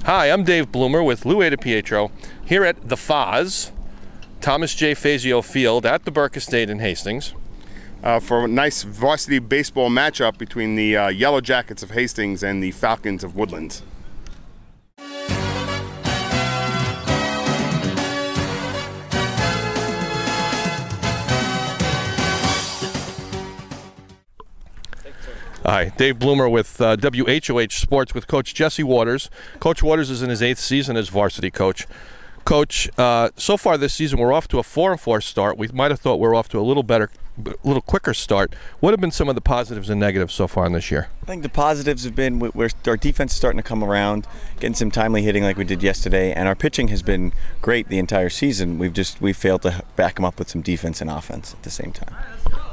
Hi, I'm Dave Bloomer with Lou DiPietro here at the Foz, Thomas J. Fazio Field at the Burke Estate in Hastings. For a nice varsity baseball matchup between the Yellow Jackets of Hastings and the Falcons of Woodlands. Hi, Dave Bloomer with WHOH Sports with Coach Jesse Waters. Coach Waters is in his 8th season as varsity coach. Coach, so far this season we're off to a 4-4 start. We might have thought we were off to a little quicker start. What have been some of the positives and negatives so far in this year? I think the positives have been our defense is starting to come around, getting some timely hitting like we did yesterday, and our pitching has been great the entire season. We've failed to back them up with some defense and offense at the same time.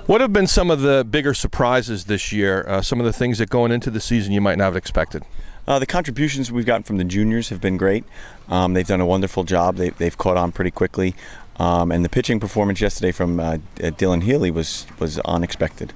What have been some of the bigger surprises this year? Some of the things that going into the season you might not have expected? The contributions we've gotten from the juniors have been great. They've done a wonderful job. They've caught on pretty quickly. And the pitching performance yesterday from Dylan Healy was unexpected.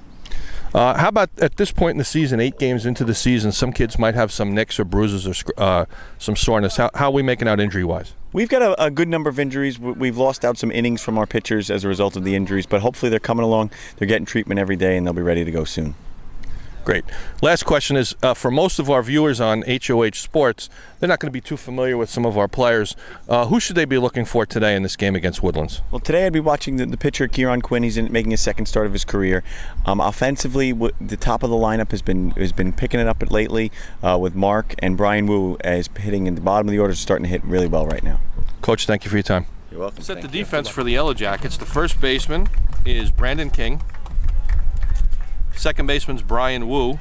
How about at this point in the season, 8 games into the season, some kids might have some nicks or bruises or some soreness. How are we making out injury-wise? We've got a good number of injuries. We've lost out some innings from our pitchers as a result of the injuries, but hopefully they're coming along. They're getting treatment every day, and they'll be ready to go soon. Great. Last question is, for most of our viewers on HOH Sports, they're not going to be too familiar with some of our players. Who should they be looking for today in this game against Woodlands? Well, today I'd be watching the pitcher, Kieran Quinn. He's making his 2nd start of his career. Offensively, the top of the lineup has been picking it up lately with Mark, and Brian Wu is hitting in the bottom of the order, starting to hit really well right now. Coach, thank you for your time. You're welcome. Set the defense for the Yellow Jackets. The first baseman is Brandon King. Second baseman's Brian Wu.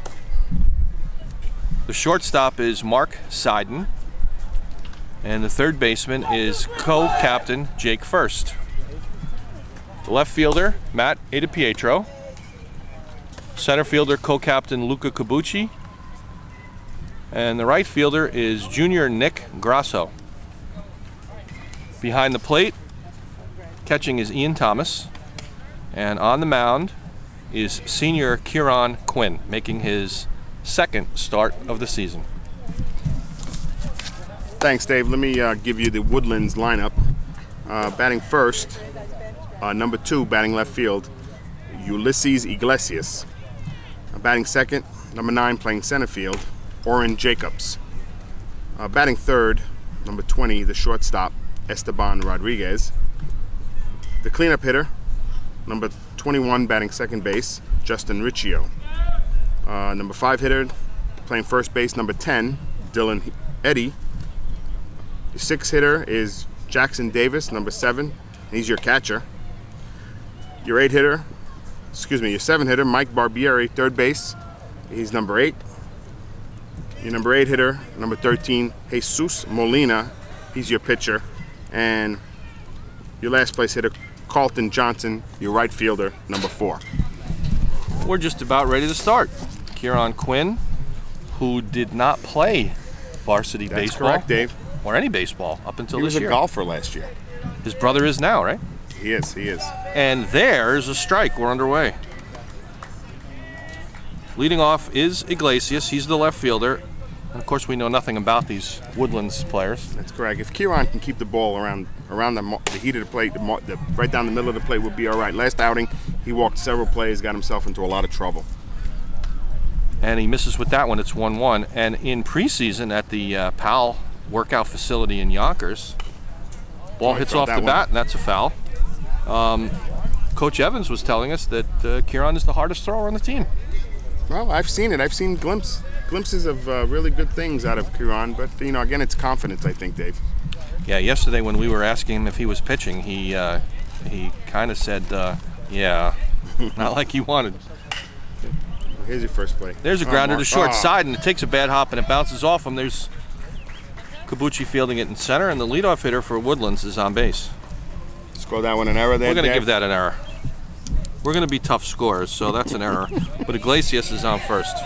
The shortstop is Mark Seiden. And the third baseman is co-captain Jake First. The left fielder, Matt DiPietro. Center fielder, co-captain Luca Cabucci. And the right fielder is junior Nick Grasso. Behind the plate, catching is Ian Thomas. And on the mound is senior Kieran Quinn, making his 2nd start of the season. Thanks, Dave. Let me give you the Woodlands lineup. Batting first, number 2, batting left field, Ulysses Iglesias. Batting second, number 9, playing center field, Oren Jacobs. Batting third, number 20, the shortstop, Esteban Rodriguez. The cleanup hitter, number 21, batting second base, Justin Riccio. Number 5 hitter, playing first base, number 10, Dylan Eddy. Your 6th hitter is Jackson Davis, number 7. He's your catcher. Your 7 hitter, Mike Barbieri, third base. He's number 8. Your number 8 hitter, number 13, Jesus Molina. He's your pitcher. And your last place hitter, Carlton Johnson, your right fielder, number 4. We're just about ready to start. Kieran Quinn, who did not play varsity baseball. That's correct, Dave. Or any baseball up until this year. He was a golfer last year. His brother is now, right? He is. And there's a strike. We're underway. Leading off is Iglesias. He's the left fielder. And of course, we know nothing about these Woodlands players. That's correct. If Kieran can keep the ball around the heat of the plate, right down the middle of the plate, would be all right. Last outing, he walked several plays, got himself into a lot of trouble. And he misses with that one. It's 1-1. And in preseason at the PAL workout facility in Yonkers, ball hits off the bat, and that's a foul. Coach Evans was telling us that Kieran is the hardest thrower on the team. Well, I've seen it. I've seen glimpses of really good things out of Kieran, but again, it's confidence, I think, Dave. Yeah, yesterday when we were asking him if he was pitching, he kind of said, yeah, not like he wanted. Here's your first play. There's a grounder to short side, and it takes a bad hop and it bounces off him. There's Cabucci fielding it in center, and the leadoff hitter for Woodlands is on base. Score that one an error there, We're going to Dave? give that an error. We're going to be tough scorers, so that's an error. But Iglesias is on first.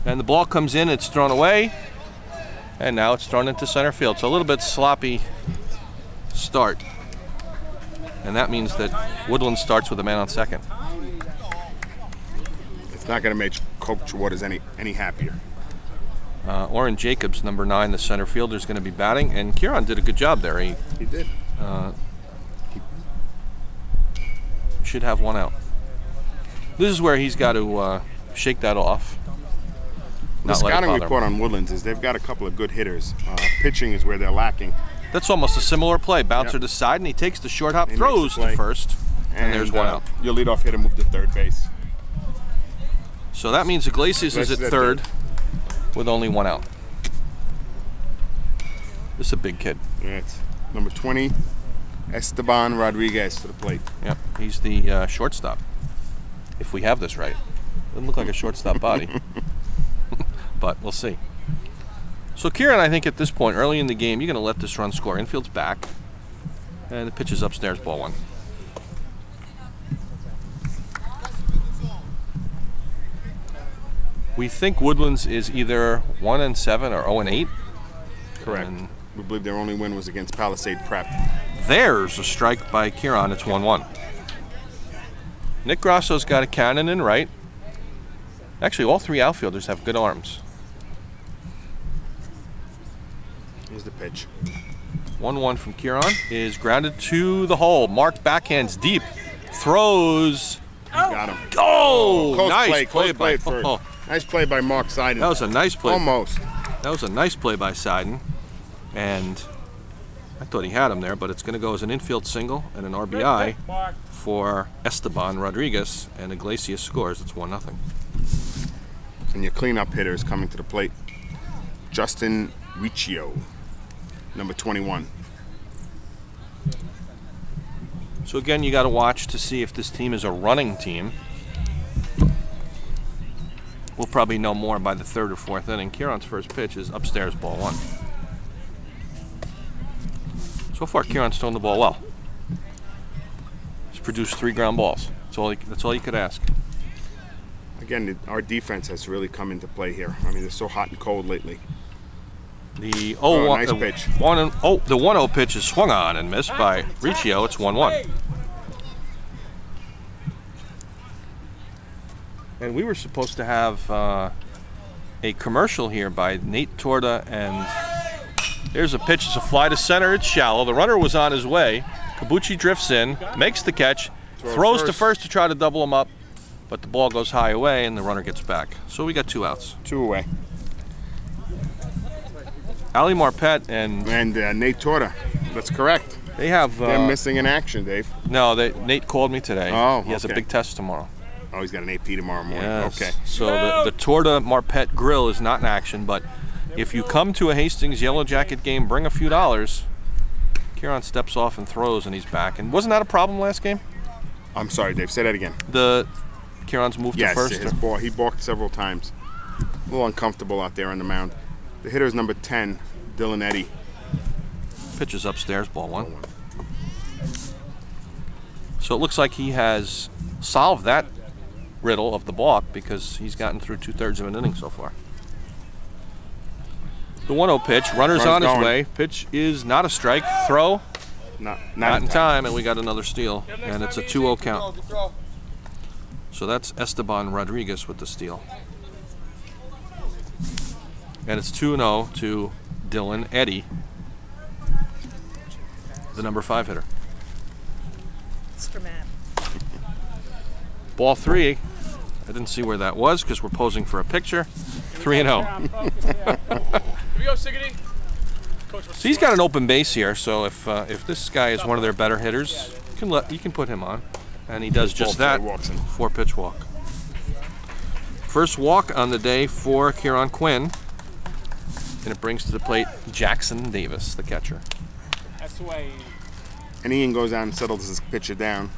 And the ball comes in, it's thrown away, and now it's thrown into center field. So a little bit sloppy start. And that means that Woodlands starts with a man on second. It's not going to make Coach Waters any happier. Orrin Jacobs, number 9, the center fielder, is going to be batting, and Kieran did a good job there. He did. He should have one out. This is where he's got to shake that off. The scouting report on Woodlands is they've got a couple of good hitters. Pitching is where they're lacking. That's almost a similar play. Bouncer to side, and he takes the short hop, throws to first, and there's one out. Your leadoff hitter moved to third base. So that means Iglesias is at third with only one out. This is a big kid. Yeah, it's number 20, Esteban Rodriguez to the plate. Yep, he's the shortstop. If we have this right. Doesn't look like a shortstop body. But we'll see. So Kieran, I think at this point, early in the game, you're going to let this run score. Infield's back. And the pitch is upstairs, ball 1. We think Woodlands is either 1-7 or 0-8. Correct. And we believe their only win was against Palisade Prep. There's a strike by Kieran. It's 1-1. Nick Grasso's got a cannon in right. Actually, all 3 outfielders have good arms. Here's the pitch. 1-1 from Kieran is grounded to the hole. Mark backhands deep. Throws. Got him. Oh! Close Nice play by Nice play by Mark Seiden. That was a nice play. Almost. That was a nice play by Seiden. And I thought he had him there, but it's going to go as an infield single and an RBI for Esteban Rodriguez, and Iglesias scores. It's 1-0. And your cleanup hitter is coming to the plate. Justin Riccio, number 21. So again, you got to watch to see if this team is a running team. We'll probably know more by the 3rd or 4th inning. Kieran's first pitch is upstairs, ball 1. So far, Kieran's throwing the ball well. He's produced 3 ground balls. That's all you could ask. Again, our defense has really come into play here. I mean, it's so hot and cold lately. The nice pitch. The 1-0 pitch is swung on and missed by Riccio. It's 1-1. And we were supposed to have a commercial here by Nate Torda, and there's a pitch. It's a fly to center. It's shallow. The runner was on his way. Kabuchi drifts in, makes the catch, throws to first to try to double him up, but the ball goes high away, and the runner gets back. So we got 2 outs. 2 away. Ali Marpet and Nate Torda. That's correct. They're missing in action, Dave. No, Nate called me today. Oh, he has a big test tomorrow. Oh, he's got an AP tomorrow morning. Yes. Okay. So the Torda Marpet grill is not in action, but if you come to a Hastings Yellow Jacket game, bring a few dollars. Kieran steps off and throws, and he's back. And wasn't that a problem last game? I'm sorry, Dave. Say that again. Kieran's moved to first. Yes, he balked several times. A little uncomfortable out there on the mound. The hitter is number 10, Dylan Eddy. Pitch is upstairs, ball 1. So it looks like he has solved that riddle of the balk because he's gotten through 2/3 of an inning so far. The 1-0 pitch, runner's on his way. Pitch is not a strike. Throw, not in time, and we got another steal. And it's a 2-0 count. So that's Esteban Rodriguez with the steal. And it's 2-0 to Dylan Eddy, the number 5 hitter. It's for Matt. Ball 3. I didn't see where that was because we're posing for a picture. 3-0. Here we go, Siggety. So he's got an open base here, so if this guy is one of their better hitters, you can put him on. And he does just that. 4-pitch walk. First walk on the day for Kieran Quinn. And it brings to the plate Jackson Davis, the catcher. That's the way. And Ian goes out and settles his pitcher down.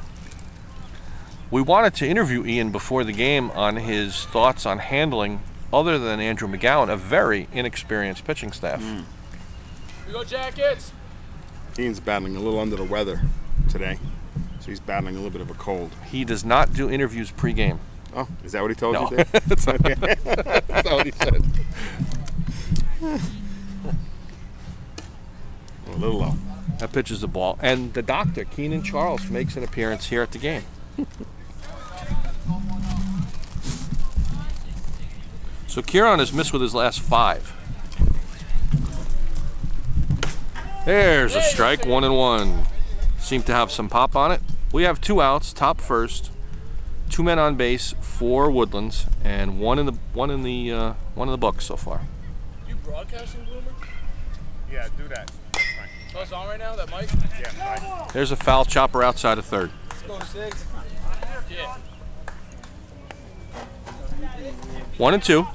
We wanted to interview Ian before the game on his thoughts on handling, other than Andrew McGowan, a very inexperienced pitching staff. Here we go, Jackets. Ian's battling a little under the weather today, so he's battling a little bit of a cold. He does not do interviews pre-game. Oh, is that what he told No. you, Dave? That's not what he said. A little low. That pitch is the ball. And the doctor, Keenan Charles, makes an appearance here at the game. So Kieran has missed with his last 5. There's a strike, 1-1. Seemed to have some pop on it. We have 2 outs, top first, 2 men on base for Woodlands, and one in the books so far. You broadcasting, Bloomer? Yeah, do that. Oh, it's on right now, that mic? Yeah, right. There's a foul chopper outside of third. Let's go to 6. Yeah. 1-2.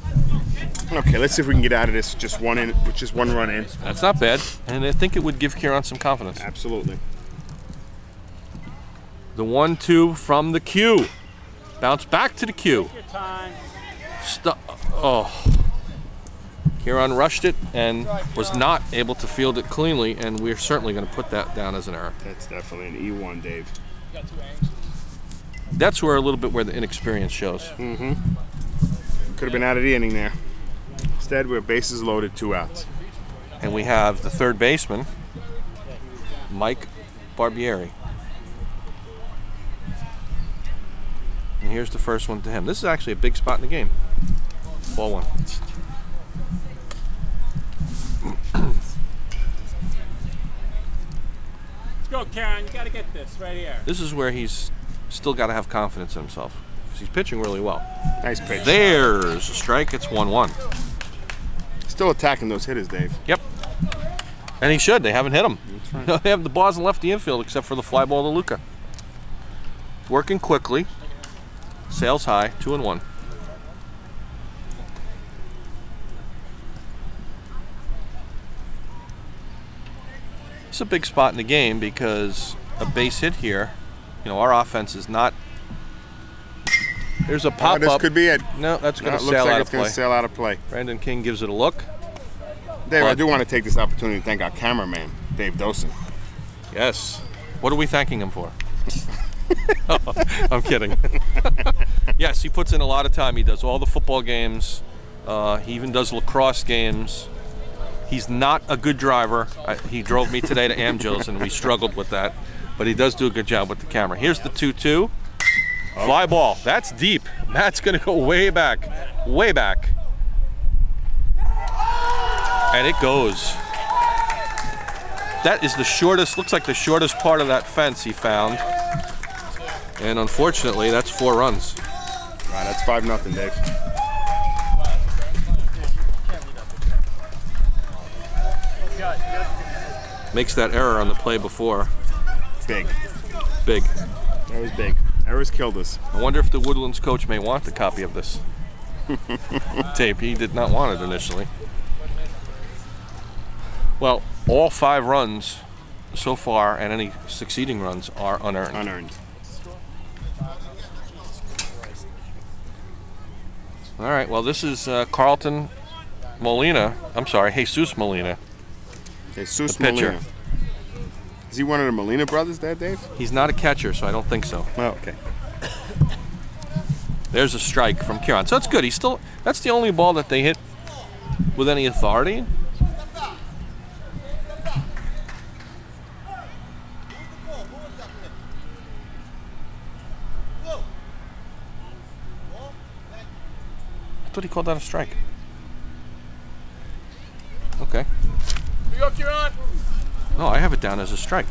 Okay, let's see if we can get out of this. Just one in, with just 1 run in. That's not bad, and I think it would give Kieran some confidence. Absolutely. The 1-2 from the queue. Bounce back to the queue. Oh. Kieran rushed it and was not able to field it cleanly, and we're certainly going to put that down as an error. That's definitely an E1, Dave. You got 2 angs. That's where a little bit where the inexperience shows. Mm-hmm. Could have been out of the inning there. Instead, we're bases loaded, 2 outs. And we have the third baseman, Mike Barbieri. And here's the first one to him. This is actually a big spot in the game. Ball 1. Let's go, Karen. You got to get this right here. This is where he's still got to have confidence in himself. He's pitching really well. Nice pitch. There's a strike. It's 1-1. Still attacking those hitters, Dave. Yep. And he should. They haven't hit him. That's right. They have the balls in lefty infield except for the fly ball to Luca. Working quickly. Sails high. 2-1. It's a big spot in the game because a base hit here. You know, our offense is not. There's a pop This up. could be it. No, that's going to Looks sail like out it's of going play. to sail out of play. Brandon King gives it a look. Dave, I But- do want to take this opportunity to thank our cameraman, Dave Dosen. Yes. What are we thanking him for? I'm kidding. Yes, he puts in a lot of time. He does all the football games. He even does lacrosse games. He's not a good driver. He drove me today to Amjil's and we struggled with that. But he does do a good job with the camera. Here's the 2-2. Fly ball. That's deep. That's going to go way back. Way back. And it goes. That is the shortest, looks like the shortest part of that fence he found. And unfortunately, that's 4 runs. Right, that's 5-0, Dave. Makes that error on the play before. Big. Big. That was big. Errors killed us. I wonder if the Woodlands coach may want the copy of this tape. He did not want it initially. Well, all 5 runs so far and any succeeding runs are unearned. Unearned. All right, well, this is Carlton Molina. I'm sorry, Jesus Molina. Jesus The pitcher. Molina. Is he one of the Molina brothers, there, Dave? He's not a catcher, so I don't think so. Oh, okay. There's a strike from Kieran. So it's good. He's still, that's the only ball that they hit with any authority. I thought he called that a strike. Okay. Here you go, Kieran. No, I have it down as a strike.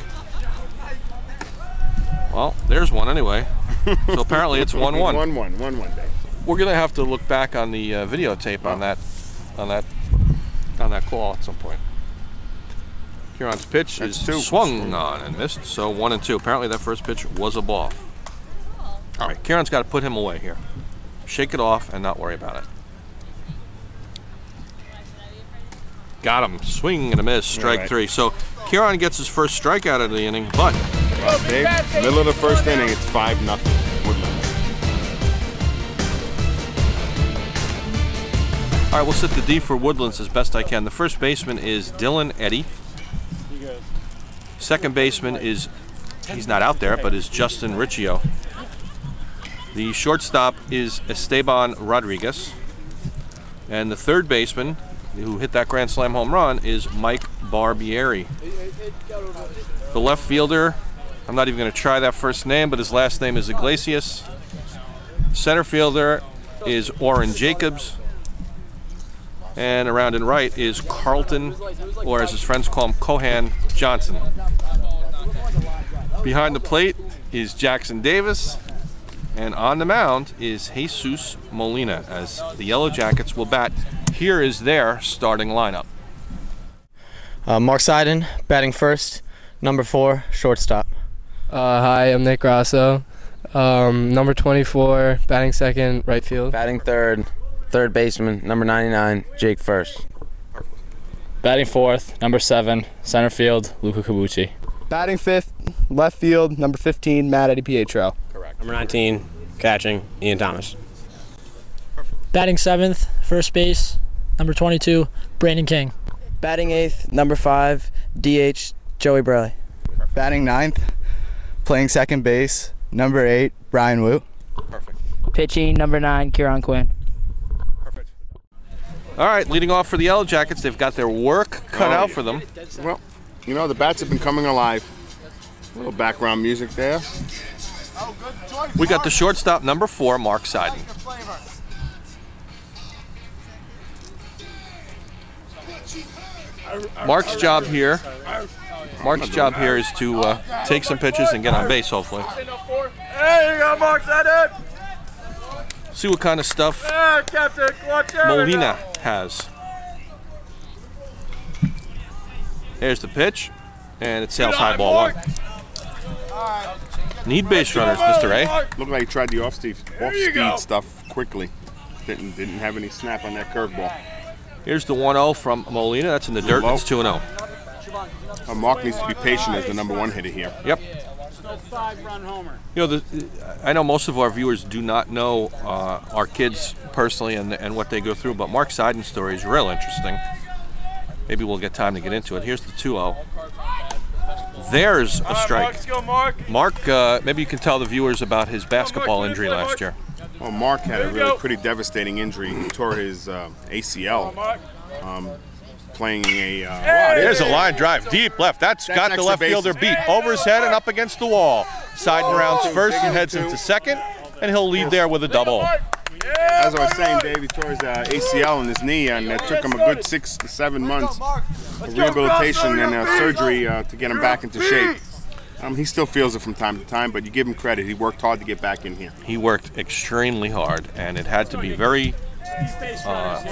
Well, there's one anyway. So apparently it's 1-1. 1-1, Dave. We're gonna have to look back on the videotape on that call at some point. Kieran's pitch That's is 2. swung on and missed, so 1-2. Apparently that first pitch was a ball. All right, Kieran's got to put him away here. Shake it off and not worry about it. Got him. Swing and a miss. Strike right. 3. So Kieran gets his first strikeout of the inning, but Well, Dave, middle of the first inning, it's 5-0. Woodlands. all right, we'll set the D for Woodlands as best I can. The first baseman is Dylan Eddy. Second baseman is, he's not out there, but is Justin Riccio. The shortstop is Esteban Rodriguez. And the third baseman, who hit that grand slam home run, is Mike Barbieri. The left fielder, I'm not even going to try that first name, but his last name is Iglesias. Center fielder is Orrin Jacobs. And around and right is Carlton, or as his friends call him, Cohan Johnson. Behind the plate is Jackson Davis. And on the mound is Jesus Molina, as the Yellow Jackets will bat. Here is their starting lineup. Mark Seiden, batting first. Number 4, shortstop. Hi, I'm Nick Grasso. Number 24, batting second, right field. Batting third baseman, number 99, Jake First. Batting fourth, number 7, center field, Luca Cabucci. Batting fifth, left field, number 15, Matt Eddie Pietro. Correct. Number 19, catching, Ian Thomas. Batting seventh, first base, number 22, Brandon King. Batting eighth, number 5, DH, Joey Burley. Batting ninth, playing second base, number 8, Brian Wu. Perfect. Pitching, number 9, Kieran Quinn. Perfect. All right, leading off for the Yellow Jackets, they've got their work cut out for them. Well, you know, the bats have been coming alive. A little background music there. We got the shortstop, number 4, Mark Seiden. Mark's job here is to take some pitches and get on base, hopefully. Hey, you go, Mark. That it. See what kind of stuff Captain. Watch out. Molina has. There's the pitch, and it sails high ball 1. Need base runners, Mr. A. Looked like he tried the off-speed stuff quickly. Didn't have any snap on that curveball. Here's the 1-0 from Molina. That's in the dirt. It's 2-0. Mark needs to be patient as the number 1 hitter here. Yep. No 5-run homer. You know, I know most of our viewers do not know our kids personally and what they go through, but Mark Seiden's story is real interesting. Maybe we'll get time to get into it. Here's the 2-0. There's a strike. Mark, maybe you can tell the viewers about his basketball injury last year. Well, Mark had a really pretty devastating injury. He tore his ACL playing a... Wow, there's a line drive deep left. That's got the left fielder beat. Over his head and up against the wall. Seiden rounds first and heads into second, and he'll lead there with a double. As I was saying, Dave, he tore his ACL in his knee, and it took him a good 6 to 7 months of rehabilitation and surgery to get him back into shape. He still feels it from time to time, but you give him credit. He worked hard to get back in here. He worked extremely hard, and it had to be very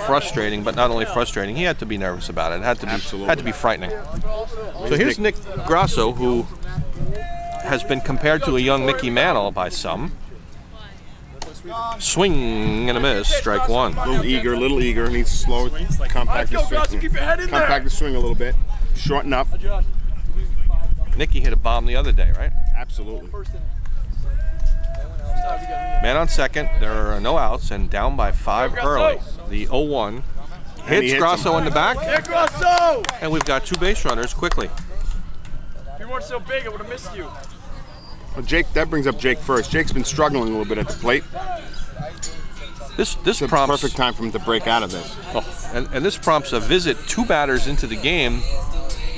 frustrating, but not only frustrating, he had to be nervous about it. It had to be frightening. So here's Nick Grasso, who has been compared to a young Mickey Mantle by some. Swing and a miss, strike 1. A little eager, needs to slow it, compact the swing a little bit, shorten up. Nicky hit a bomb the other day, right? Absolutely. Man on second, there are no outs, and down by 5 early. The 0-1 hits Grasso in the back, and we've got 2 base runners quickly. If you weren't so big, I would have missed you. Well, that brings up Jake First. Jake's been struggling a little bit at the plate. This it's prompts a perfect time for him to break out of this. Oh, and this prompts a visit 2 batters into the game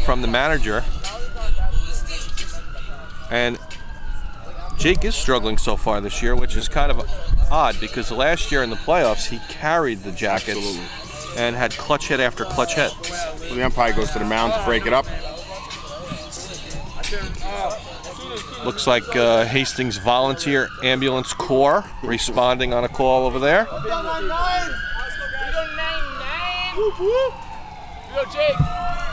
from the manager. And Jake is struggling so far this year, which is kind of odd because last year in the playoffs he carried the Jackets and had clutch hit after clutch hit. Well, the umpire goes to the mound to break it up. Looks like Hastings Volunteer Ambulance Corps responding on a call over there.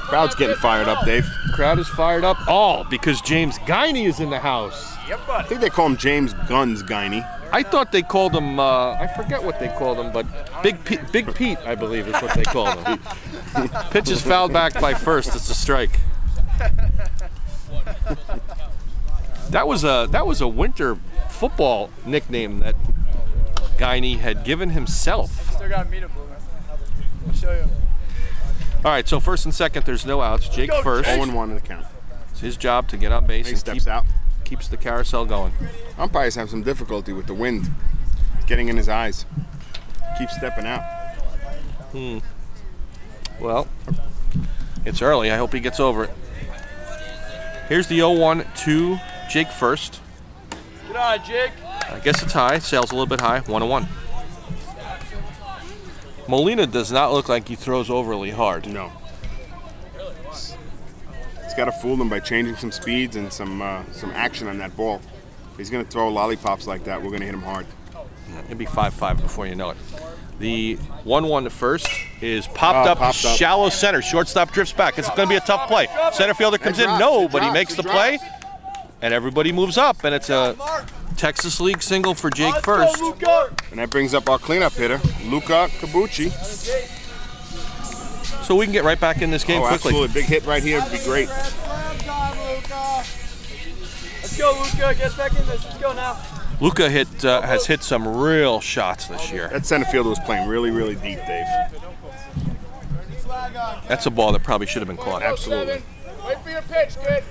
Crowd's getting fired up, Dave. Crowd is fired up. All because James Guiney is in the house. Yep, buddy. I think they call him James Guns Guiney. I thought they called him, I forget what they called him, but Big Pete, I believe is what they called him. Pitch is fouled back by first. It's a strike. That was a winter football nickname that Guiney had given himself. Still got meat up, I'll show you. All right, so first and second, there's no outs. Jake first. 0-1 in the count. It's his job to get on base He steps out. Keeps the carousel going. Umpires have some difficulty with the wind getting in his eyes. Keeps stepping out. Well, it's early. I hope he gets over it. Here's the 0-1 to Jake first. Get on, Jake. I guess it's high. Sails a little bit high. 1-1. Molina does not look like he throws overly hard. No. He's got to fool them by changing some speeds and some action on that ball. If he's going to throw lollipops like that, we're going to hit him hard. It'll be 5-5 before you know it. The 1-1 to first is popped up shallow center. Shortstop drifts back. It's going to be a tough play. Center fielder comes in. No, but he makes the play. And everybody moves up. And it's a Texas League single for Jake first. And that brings up our cleanup hitter, Luca Cabucci. So we can get right back in this game quickly. Absolutely. Big hit right here would be great. Let's go, Luca. Get back in this. Let's go now. Luca has hit some real shots this year. That center fielder was playing really, really deep, Dave. That's a ball that probably should have been caught. Absolutely. Wait for your pitch, kid.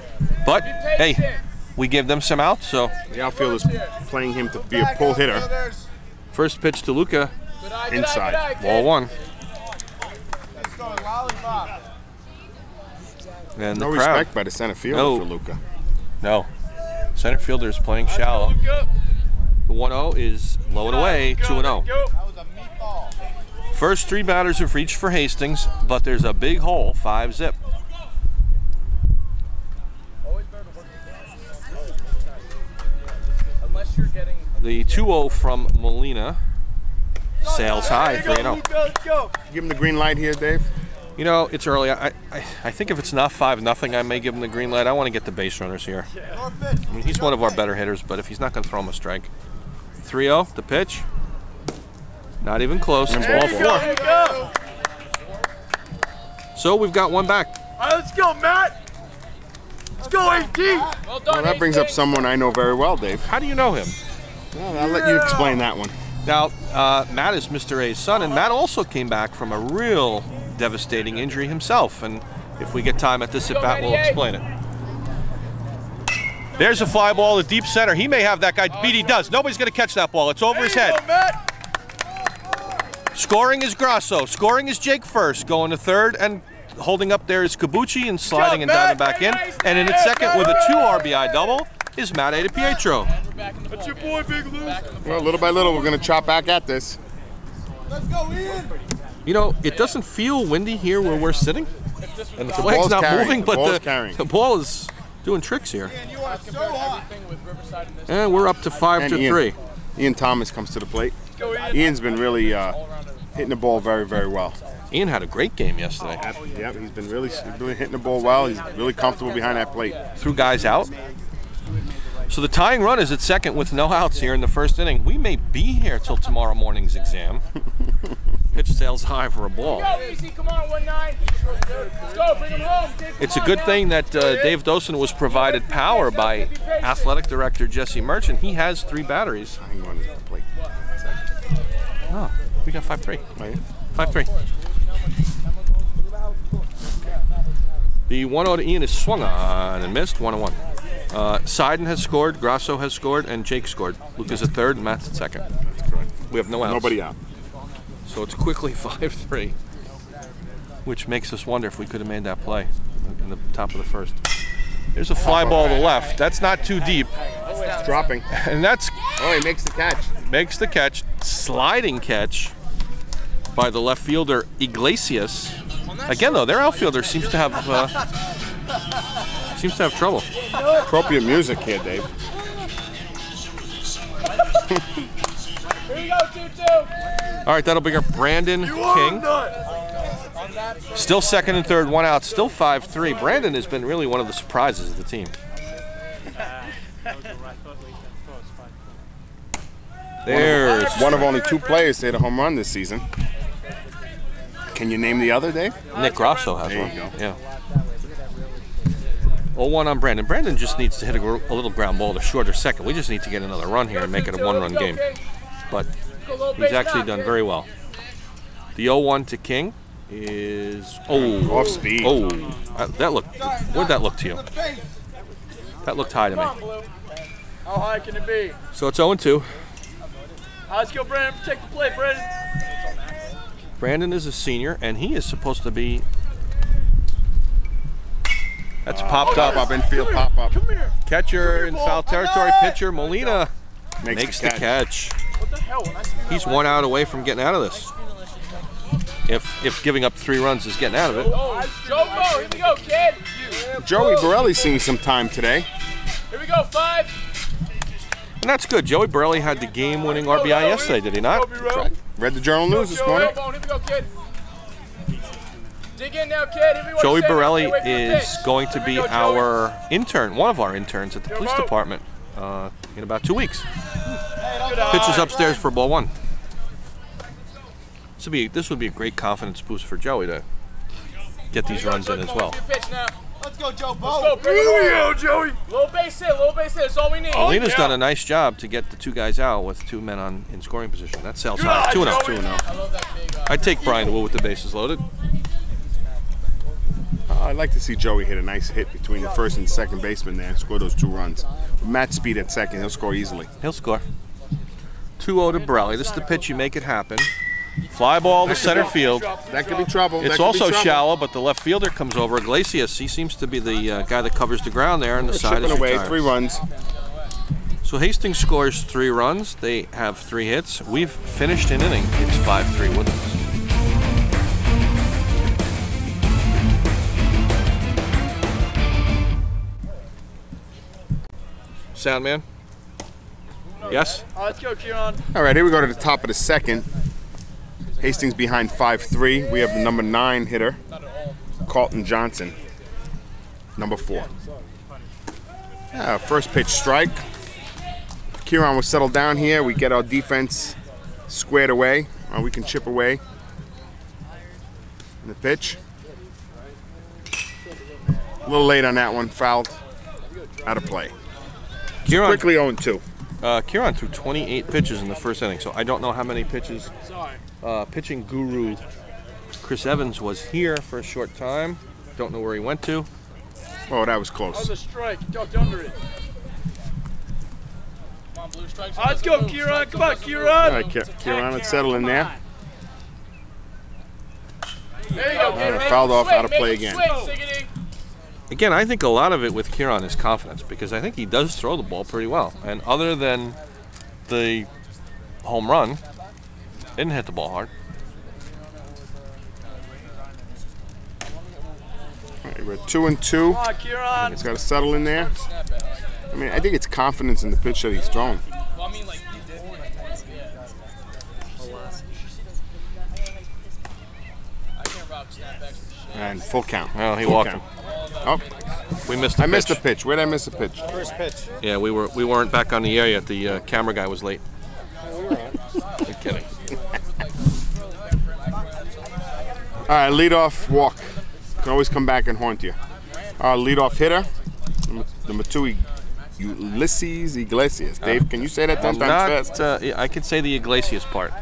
But, hey, we give them some outs, so. The outfielder's playing him to be a pull hitter. First pitch to Luca. Inside. Ball one. And no the crowd. Respect by the center fielder for Luca. No. Center fielder is playing shallow. The 1-0 is low and away, 2-0. First three batters have reached for Hastings, but there's a big hole, 5-zip. The 2-0 from Molina sails high, 3-0. Give him the green light here, Dave. You know, it's early. I think if it's not 5-0, I may give him the green light. I want to get the base runners here. I mean, he's one of our better hitters, but if he's not going to throw him a strike. 3-0, the pitch. Not even close. It's ball 4. So we've got one back. All right, let's go, Matt. Let's go, AD. Well, that brings up someone I know very well, Dave. How do you know him? Well, I'll let you explain that one. Now, Matt is Mr. A's son, and Matt also came back from a real devastating injury himself. And if we get time at this at-bat, we'll explain it. There's a fly ball to deep center. He may have that guy beat. He does. Nobody's going to catch that ball. It's over his head. Scoring is Grasso. Scoring is Jake first. Going to third, and holding up there is Cabucci and sliding and diving back in. And in its second with a 2 RBI double is Matt Pietro. That's your boy, Big Lou. Well, little by little, we're going to chop back at this. Let's go, Ian. You know, it doesn't feel windy here where we're sitting. And the flag's not moving, but the ball is doing tricks here. And we're up to 5-3. Ian Thomas comes to the plate. Ian's been really hitting the ball very, very well. Ian had a great game yesterday. Yeah, he's been really hitting the ball well. He's really comfortable behind that plate. Threw guys out. So the tying run is at second with no outs here in the first inning. We may be here till tomorrow morning's exam. Pitch sails high for a ball. It's a good thing that Dave Dosen was provided power by athletic director Jesse Merchant. He has 3 batteries. Hang on to the plate. Oh, we got 5-3. Right. 5-3. The 1-0 to Ian is swung on and missed. 1-1. Seiden has scored, Grasso has scored, and Jake scored. Luca's at third, and Matt's at second. That's correct. We have no outs. Nobody out. So it's quickly 5-3, which makes us wonder if we could have made that play in the top of the first. There's a fly ball to the left. That's not too deep. It's dropping. And that's... Oh, he makes the catch. Makes the catch. Sliding catch by the left fielder, Iglesias. Again, though, their outfielder seems to have trouble. Appropriate music here, Dave. Here we go, 2-2. All right, that'll bring up Brandon King. Still second and third, 1 out, still 5-3. Brandon has been really one of the surprises of the team. There's one of only 2 players to hit a home run this season. Can you name the other, Dave? Nick Grasso has there one. You go. Yeah. 0-1 on Brandon. Brandon just needs to hit a little ground ball to short or second. We just need to get another run here and make it a 1-run game. But he's actually done very well. The 0-1 to King is off speed. That looked. Where'd that look to you? That looked high to me. How high can it be? So it's 0-2. Let's go, Brandon. Protect the play, Brandon. Brandon is a senior, and he is supposed to be. That's popped up. Pop up, infield pop up. Catcher in foul territory. Pitcher Molina makes the catch. What the hell? He's 1 out away from getting out of this. if giving up 3 runs is getting out of it. Here we go, kid. Joey Borelli's seeing some time today. Here we go, 5. And that's good. Joey Borelli had the game-winning RBI yesterday, did he not? Read the Journal News this morning. Here we go, kid. Dig in now, kid. Here we go. Joey Borelli is going to be our intern, one of our interns at the police department in about 2 weeks. Pitches upstairs for ball 1. This would be a great confidence boost for Joey to get these runs in as well. Let's go, Joe Bo. Here we go, Joey. Low base hit, that's all we need. Alina's done a nice job to get the 2 guys out with 2 men in scoring position. That sells high. 2-0. 2-0. I'd take Brian Wu with the bases loaded. I'd like to see Joey hit a nice hit between the first and second baseman there and score those 2 runs. With Matt Speed at second, he'll score easily. He'll score. 2-0 to Borelli. This is the pitch you make it happen. Fly ball to center field. That could be trouble. It's also shallow, but the left fielder comes over. Iglesias, he seems to be the guy that covers the ground there, and the side is away, retired. 3 runs. So Hastings scores 3 runs. They have 3 hits. We've finished an inning. It's 5-3 Woodlands. Sound man? Yes? Let's go, Kieran. All right, here we go to the top of the second. Hastings behind 5-3. We have the number 9 hitter, Carlton Johnson, number 4. First pitch strike. If Kieran was settled down here, we get our defense squared away. We can chip away. And the pitch. A little late on that one, fouled. Out of play. Kieran, quickly 0-2. Kieran threw 28 pitches in the first inning, so I don't know how many pitches. Pitching guru Chris Evans was here for a short time. Don't know where he went to. Oh, that was close. That was a strike. He ducked under it. Come on, blue strikes. Let's go, Kieran. Come on, Kieran. All right, Kieran, let's settle in there. There you go, fouled off, out of play again. Again, I think a lot of it with Kieran is confidence, because I think he does throw the ball pretty well. And other than the home run, didn't hit the ball hard. All right, we're 2-2. Come on, Kieran. He's got to settle in there. I mean, I think it's confidence in the pitch that he's throwing. Well, I mean, like, And full count. Well, he full walked count. him. Oh, we missed the pitch. I missed the pitch. Where did I miss the pitch? First pitch. Yeah, we weren't back on the air yet. The camera guy was late. You're kidding. All right, leadoff walk. Can always come back and haunt you. Our leadoff hitter, number 2, Ulysses Iglesias. Dave, can you say that 10 times fast? I can say the Iglesias part.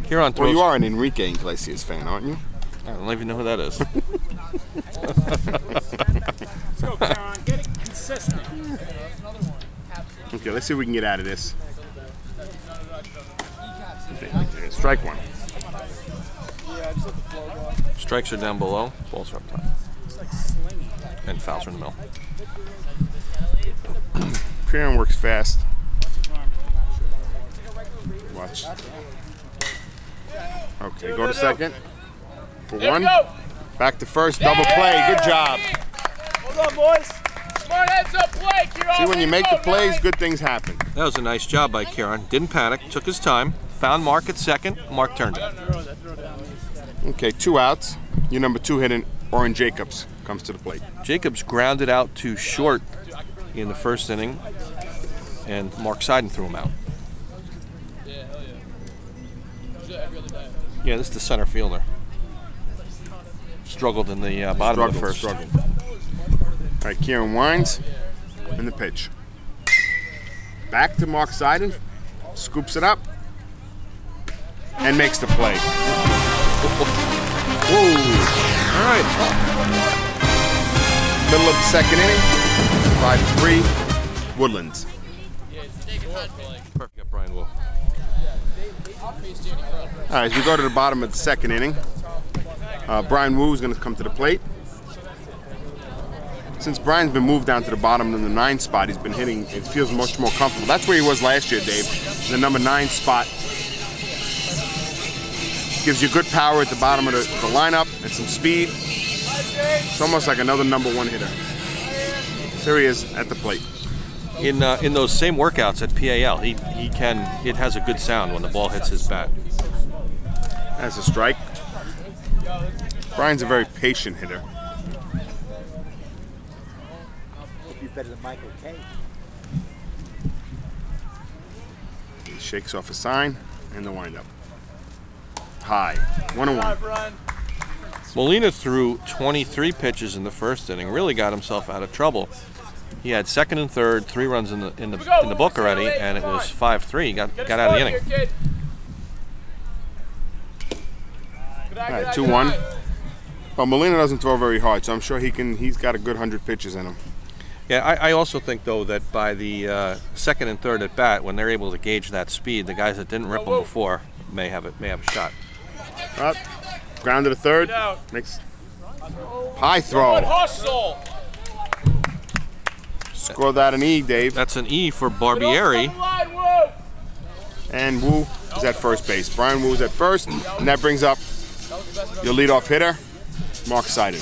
Kieran throws. Well, you are an Enrique Iglesias fan, aren't you? I don't even know who that is. let's go, Kieran. Get it consistent. Okay, let's see if we can get out of this. Okay, strike 1. Strikes are down below, balls are up top. And fouls are in the middle. Kieran works fast. Watch. Okay, go to second. For 1. Back to first, double play. Good job. Hold on, boys. Smart heads up play, Kieran. See, when you make the plays, good things happen. That was a nice job by Kieran. Didn't panic, took his time, found Mark at second. Mark turned it. Okay, 2 outs. Your number 2 hitting, Oren Jacobs, comes to the plate. Jacobs grounded out to short in the first inning, and Mark Seiden threw him out. Yeah, this is the center fielder. Struggled in the bottom of the first. All right, Kieran winds, and the pitch. Back to Mark Seiden, scoops it up, and makes the play. Whoa! All right. Middle of the second inning, 5-3, Woodlands. Perfect, Brian Will. All right, as we go to the bottom of the second inning, Brian Wu is going to come to the plate. Since Brian's been moved down to the bottom in the 9 spot, he's been hitting, it feels much more comfortable. That's where he was last year, Dave, the number 9 spot. Gives you good power at the bottom of the lineup and some speed. It's almost like another #1 hitter. There he is at the plate. In those same workouts at PAL, it has a good sound when the ball hits his bat. That's a strike. Brian's a very patient hitter. Hope you're better than Michael K. He shakes off a sign and the windup. High. 1-1. Molina threw 23 pitches in the first inning. Really got himself out of trouble. He had second and third, 3 runs in the book already, and it was 5-3. He got out of the inning. All right, 2-1. Well, Molina doesn't throw very hard, so I'm sure he's got a good 100 pitches in him. Yeah, I also think though that by the second and third at bat, when they're able to gauge that speed, the guys that didn't rip them before may have a shot. Up, ground to the third. Makes high throw. Score that an E, Dave. That's an E for Barbieri. And Wu is at first base. Brian Wu is at first, and that brings up your leadoff hitter, Mark Seiden.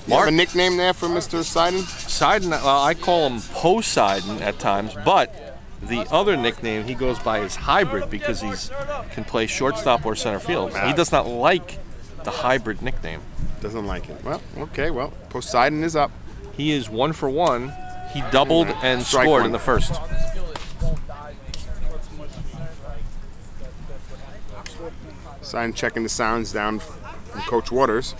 You have a nickname there for Mr. Seiden? Seiden, well, I call him Po Seiden at times, but the other nickname he goes by is Hybrid because he can play shortstop or center field. He does not like the hybrid nickname. Doesn't like it. Well, okay, well, Poseidon is up. He is 1 for 1. He doubled and Strike scored one. in the first. Seiden checking the sounds down from Coach Waters.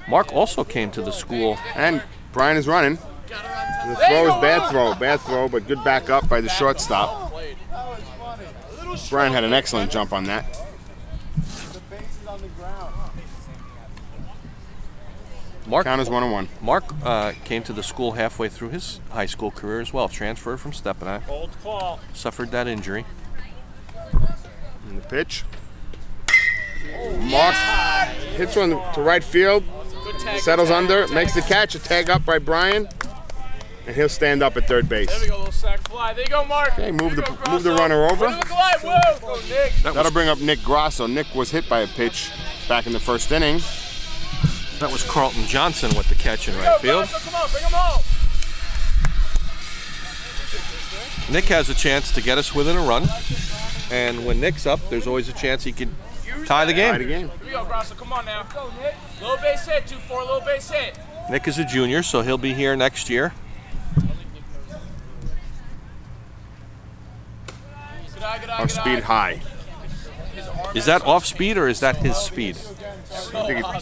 Mark also came to the school. And Brian is running. The throw is bad throw, but good back up by the shortstop. Brian had an excellent jump on that. Count is 1-1. Mark came to the school halfway through his high school career as well. Transferred from Stepinac. Suffered that injury. And the pitch. Mark hits one to right field. Settles under, makes the catch, a tag up by Brian, and he'll stand up at third base. There we go, little sack fly. There you go, Mark. Okay, move the runner over. Go, Nick. That'll bring up Nick Grasso. Nick was hit by a pitch back in the first inning. That was Carlton Johnson with the catch in right field. Come on, bring him home. Nick has a chance to get us within a run, and when Nick's up, there's always a chance he can tie the game. Here we go, Grasso. Come on now. Go, Nick. Little base hit, 2-4, little base hit. Nick is a junior, so he'll be here next year. Off speed high. Is that off speed or is that his speed?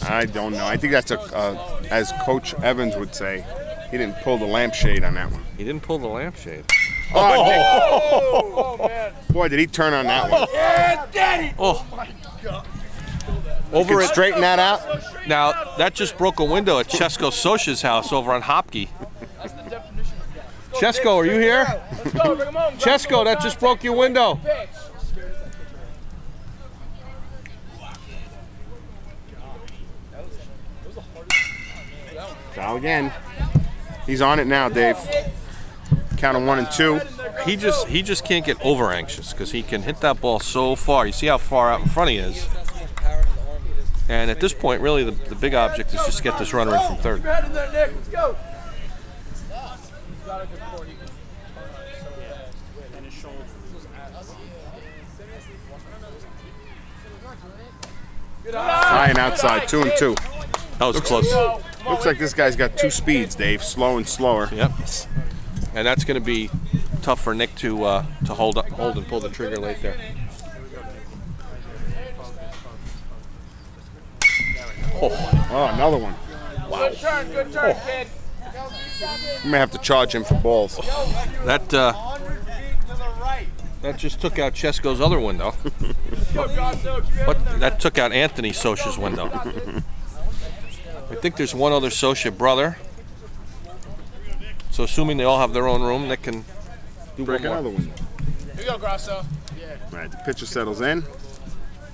I don't know. I think that's as Coach Evans would say, he didn't pull the lampshade on that one. He didn't pull the lampshade. Oh, man. Boy, did he turn on that one. Yeah, Daddy. Oh, my God. Over it. Straighten that out. Now, that just broke a window at Chesko Socha's house over on Hopkey. Chesko, are you here? Let's go, bring him home. Chesko, that just broke your window. Foul again. He's on it now, Dave. Count of 1 and 2. He just can't get over anxious because he can hit that ball so far. You see how far out in front he is. And at this point, really, the big object is just to get this runner in from third. Let's go. High and outside, 2 and 2. That was close. Looks like this guy's got 2 speeds, Dave. Slow and slower. Yep. And that's going to be tough for Nick to hold and pull the trigger late there. Oh, another one. Wow. Good turn, kid. We may have to charge him for balls. That just took out Chesko's other window. But that took out Anthony Socha's window. I think there's one other Socha brother. So assuming they all have their own room, Nick can do break one more. another window. Here we go, Grasso. Yeah. Right, the pitcher settles in.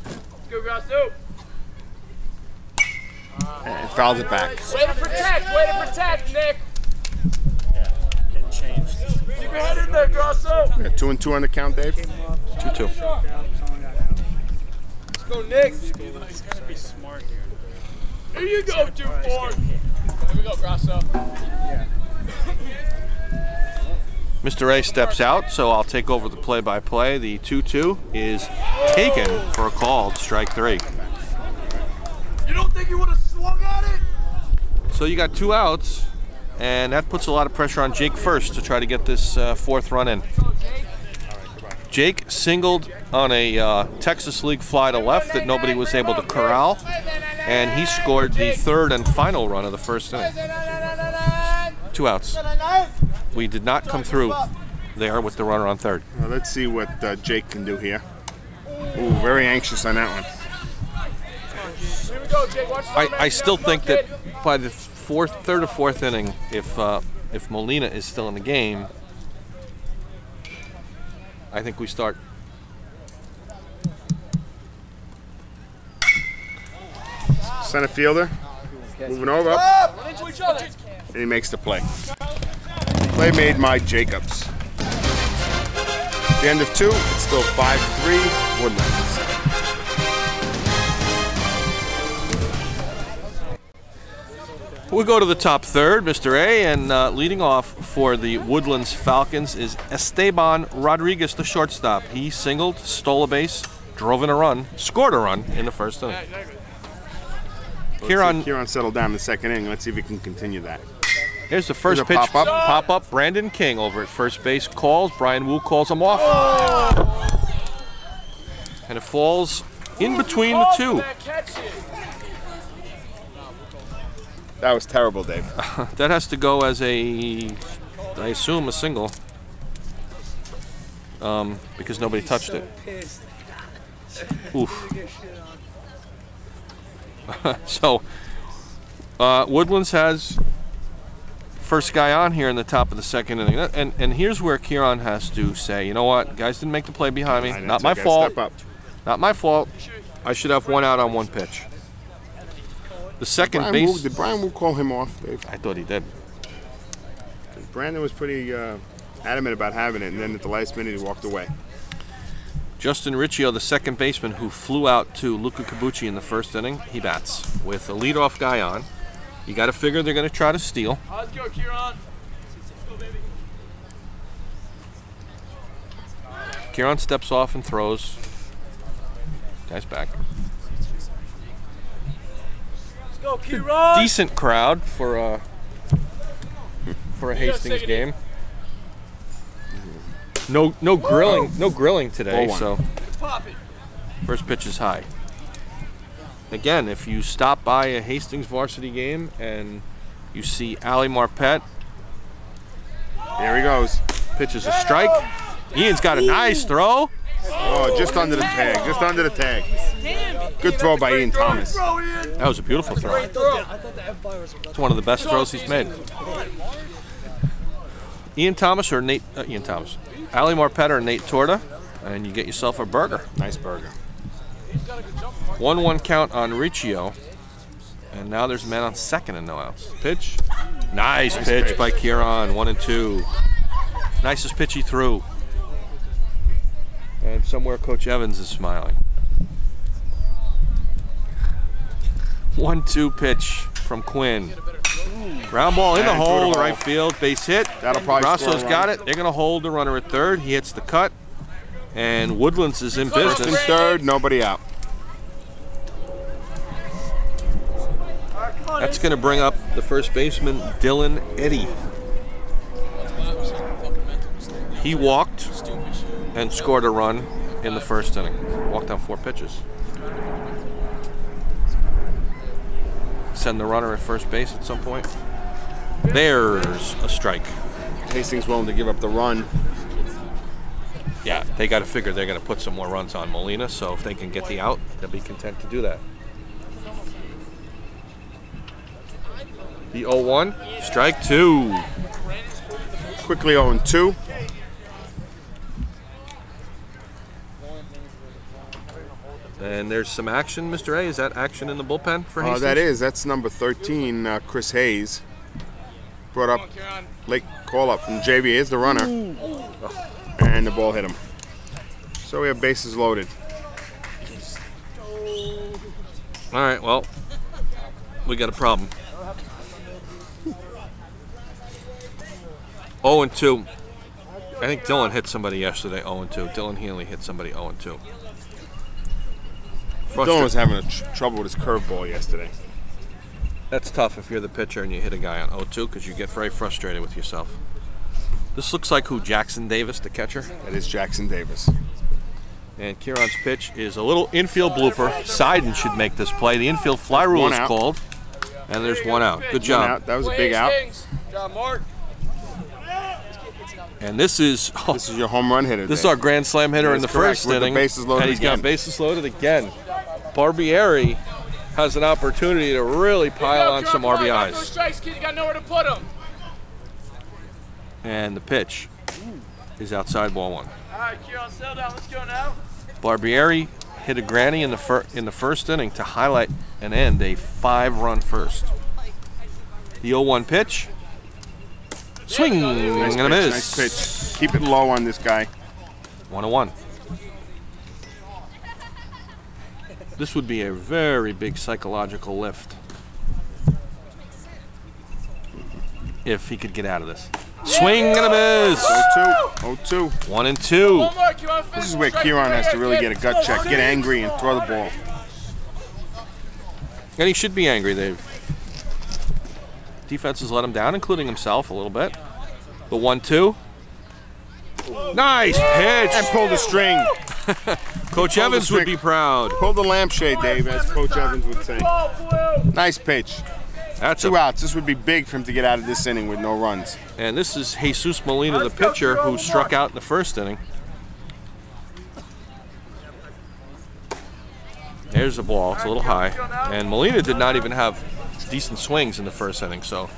Let's go, Grasso. And fouls it back. Way to protect, Nick. Yeah, getting changed. Keep your head in there, Grasso. Yeah, 2 and 2 on the count, Dave. 2-2. Go, Nick. He's gotta be smart here. There you go, 2-4. Here we go, Grasso. Yeah. Mr. A steps out, so I'll take over the play-by-play. The 2-2 is taken for a called strike 3. You don't think you would have swung at it? So you got 2 outs, and that puts a lot of pressure on Jake first to try to get this 4th run in. Jake singled on a Texas League fly to left that nobody was able to corral, and he scored the 3rd and final run of the 1st inning. 2 outs. We did not come through there with the runner on 3rd. Well, let's see what Jake can do here. Ooh, very anxious on that one. Here we go, Jake. Watch the I still think that by the 3rd or 4th inning, if Molina is still in the game, I think we start. Center fielder moving over, and he makes the play. Play made by Jacobs. At the end of 2, it's still 5-3 Woodlands. We'll go to the top 3rd, Mr. A, and leading off for the Woodlands Falcons is Esteban Rodriguez, the shortstop. He singled, stole a base, drove in a run, scored a run in the 1st inning. Kieran settled down in the 2nd inning. Let's see if he can continue that. Here's the first pitch. Pop up. Brandon King over at first base calls. Brian Wu calls him off. And it falls in between the 2. That was terrible, Dave. That has to go as I assume, a single. Because nobody touched it. Oof. So, Woodlands has first guy on here in the top of the 2nd inning. And here's where Kieran has to say, you know what, guys didn't make the play behind me. Not my fault. Not my fault. I should have 1 out on 1 pitch. The second base. Did Brian Wu call him off, Dave? I thought he did. Brandon was pretty adamant about having it, and then at the last minute he walked away. Justin Riccio, the 2nd baseman who flew out to Luca Cabucci in the 1st inning, he bats with a leadoff guy on. You got to figure they're going to try to steal. Let's go, Kieran. Kieran steps off and throws. Guy's back. Go, Kieran. Decent crowd for a Hastings game. No grilling today. So first pitch is high. Again, if you stop by a Hastings varsity game and you see Ali Marpet, here he goes. Pitch is a strike. Ian's got a nice throw. Oh, just under the tag. Just under the tag. Good throw by Ian Thomas. That was a beautiful throw. It's one of the best throws he's made. Ian Thomas or Nate? Ian Thomas. Ali Marpet or Nate Torta, and you get yourself a burger. Nice burger. 1-1 count on Riccio, and now there's a man on 2nd and no outs. Pitch. Nice pitch by Kieran. 1-2. Nicest pitch he threw. And somewhere Coach Evans is smiling. 1-2 pitch from Quinn. Ground ball in the hole, right field, base hit. That'll probably Grasso's got it. They're going to hold the runner at 3rd. He hits the cut, and Woodlands is in business. 1st and 3rd, nobody out. That's going to bring up the first baseman, Dylan Eddy. He walked and scored a run in the 1st inning. Walked on 4 pitches. Send the runner at first base at some point. There's a strike. Hastings willing to give up the run. Yeah, they got to figure they're going to put some more runs on Molina, so if they can get the out, they'll be content to do that. The 0-1, strike 2. Quickly 0-2. And there's some action, Mr. A. Is that action in the bullpen for Hastings? That is. That's number 13, Chris Hayes. Brought up late call-up from JV. Here's the runner. And the ball hit him. So we have bases loaded. All right, well, we got a problem. 0-2. I think Dylan hit somebody yesterday 0-2. Dylan Healy hit somebody 0-2. Dylan was having trouble with his curveball yesterday. That's tough if you're the pitcher and you hit a guy on 0-2 because you get very frustrated with yourself. This looks like who? Jackson Davis, the catcher? That is Jackson Davis. And Kieran's pitch is a little infield blooper. Seiden should make this play. The infield fly rule is called. And there's one out. Good job. One out. That was a big out. John Mark. And this is your home run hitter. This is our grand slam hitter in the first inning. And he's got bases loaded again. Barbieri has an opportunity to really pile on some RBIs. Strikes, kid. You got nowhere to put him. And the pitch is outside ball one. All right, Kieran, settle down. Let's go now. Barbieri hit a granny in the first inning to highlight and end a 5-run first. The 0-1 pitch. Swing Nice and a pitch, miss. Nice pitch. Keep it low on this guy. 1-1. This would be a very big psychological lift if he could get out of this. Swing and a miss. 0-2. 1-2. This is where Kieran has to really get a gut check, get angry, and throw the ball. And he should be angry. Defense has let him down, including himself a little bit. The 1-2. Nice pitch. And pull the string. Coach Evans would be proud. Pull the lampshade, Dave, as Coach Evans would say. Nice pitch. That's 2 outs. This would be big for him to get out of this inning with no runs. And this is Jesus Molina, the pitcher, who struck out in the first inning. There's the ball. It's a little high. And Molina did not even have decent swings in the first inning, so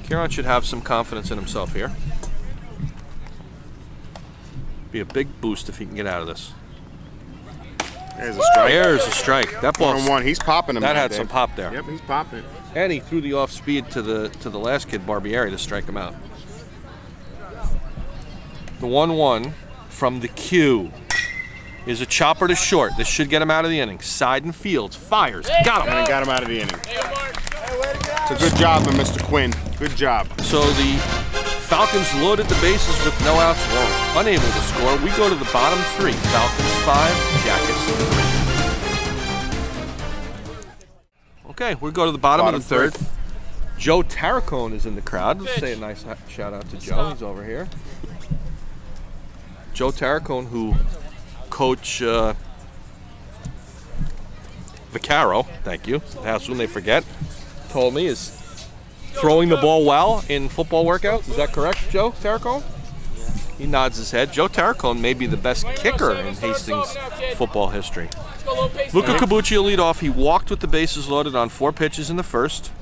Kieran should have some confidence in himself here. Be a big boost if he can get out of this. There's a strike. There's a strike. That ball's 1-1. He's popping him. That had Dave. some pop there. Yep, he's popping. And he threw the off speed to the last kid, Barbieri, to strike him out. The 1-1 from the Q is a chopper to short. This should get him out of the inning. Seiden Fields fires. Got him. And got him out of the inning. It's a good job of Mr. Quinn. Good job. So the Falcons loaded the bases with no outs, were unable to score. We go to the bottom 3. Falcons 5, Jackets 3. Okay, we go to the bottom of the third. Joe Tarracone is in the crowd. Let's say a nice shout out to Joe. He's over here. Joe Tarracone, who Coach Vaccaro, thank you, how soon they forget, told me is throwing the ball well in football workouts. Is that correct, Joe Tarracone? He nods his head. Joe Tarracone may be the best kicker in Hastings football history. Luca Cabucci will lead off. He walked with the bases loaded on 4 pitches in the first.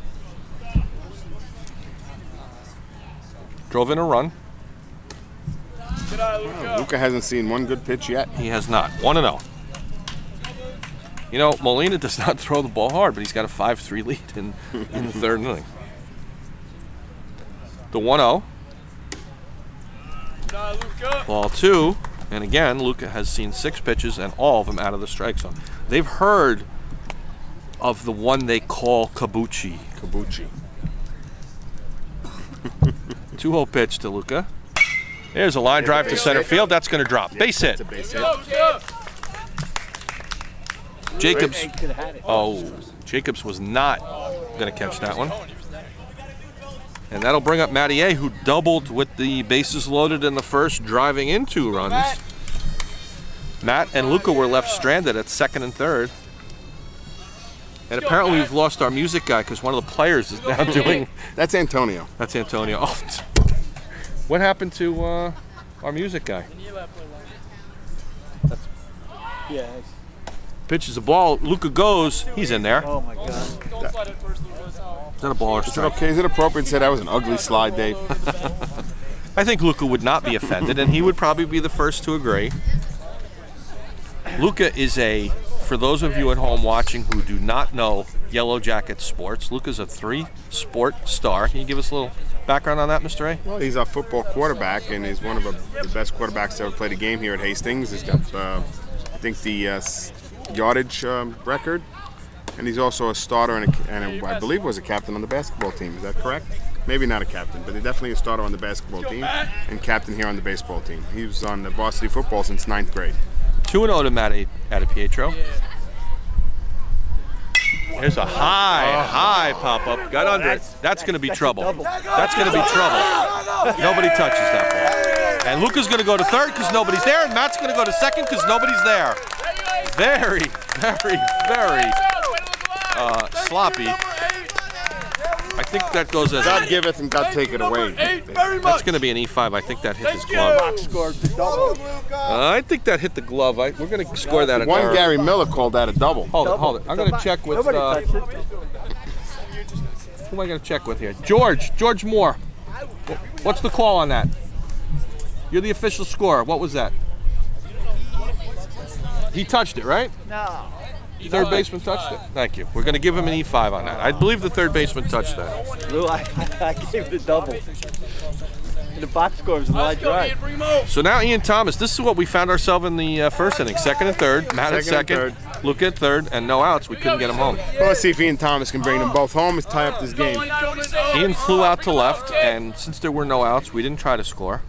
Drove in a run. Luca hasn't seen one good pitch yet. He has not. 1-0. You know, Molina does not throw the ball hard, but he's got a 5-3 lead in the third inning. The 1-0. Ball 2. And again, Luca has seen 6 pitches and all of them out of the strike zone. They've heard of the one they call Cabucci. 2-0 pitch to Luca. There's a line drive to center field. That's going to drop. Base hit. Jacobs. Oh, Jacobs was not going to catch that one. And that'll bring up Mattier, who doubled with the bases loaded in the first, driving in 2 runs. Matt and Luca were left stranded at second and third. And apparently we've lost our music guy because one of the players is now doing... That's Antonio. That's Antonio. Oh, what happened to our music guy? Yeah. Pitches the ball. Luca goes. He's in there. Oh my God. Is that a ball or Is it strike? okay? Is it appropriate to say that was an ugly slide, Dave? I think Luca would not be offended, and he would probably be the first to agree. Luca is for those of you at home watching who do not know Yellow Jacket sports, Luca's a 3-sport star. Can you give us a little background on that, Mr. A? Well, he's a football quarterback, and he's one of the best quarterbacks to ever played a game here at Hastings. He's got, I think, the yardage record, and he's also a starter and I believe was a captain on the basketball team. Is that correct? Maybe not a captain, but he's definitely a starter on the basketball team and captain here on the baseball team. He was on the varsity football since 9th grade. 2-0 to Matt Pietro. There's a high pop-up. Got under it. That's going to be trouble. That's going to be trouble. Nobody touches that ball. And Luca's going to go to third because nobody's there, and Matt's going to go to second because nobody's there. Very, very, very sloppy. I think that goes as God giveth and God taketh away. That's going to be an E5. I think that hit his glove. I think that hit the glove. We're going to score that. One Gary Miller called that a double. Hold it. I'm going to check with. Who am I going to check with here? George Moore. What's the call on that? You're the official scorer. What was that? He touched it, right? No. Third baseman touched it. Thank you. We're going to give him an E5 on that. I believe the third baseman touched that. Lou, I gave it a double. And the box score was a line drive. So now Ian Thomas, this is what we found ourselves in the first inning. Second and third, Matt at second, Luke at third, and no outs. We couldn't get him home. Well, let's see if Ian Thomas can bring them both home and tie up this game. Ian flew out to left, and since there were no outs, we didn't try to score.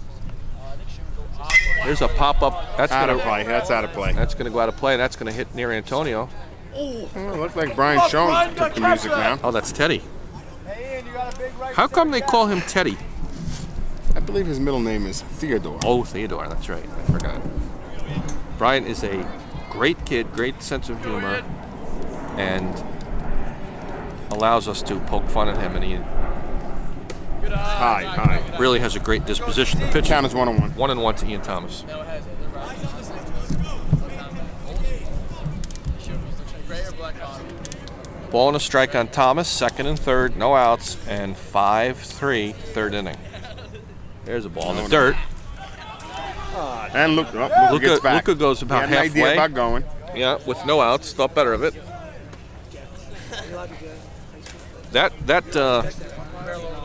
There's a pop-up. That's out of play. That's out of play. That's going to go out of play. That's going to hit near Antonio. It looks like Brian Schoen took the music now. Oh, that's Teddy. How come they call him Teddy? I believe his middle name is Theodore. Oh, Theodore. That's right. I forgot. Brian is a great kid, great sense of humor, and allows us to poke fun at him, and he really has a great disposition. The pitch count is 1-1. 1-1 to Ian Thomas. Ball and a strike on Thomas, second and third, no outs, and 5-3, third inning. There's a ball in the dirt. And Luca gets back. Luca goes about he had halfway. An idea about going. Yeah, with no outs, thought better of it. That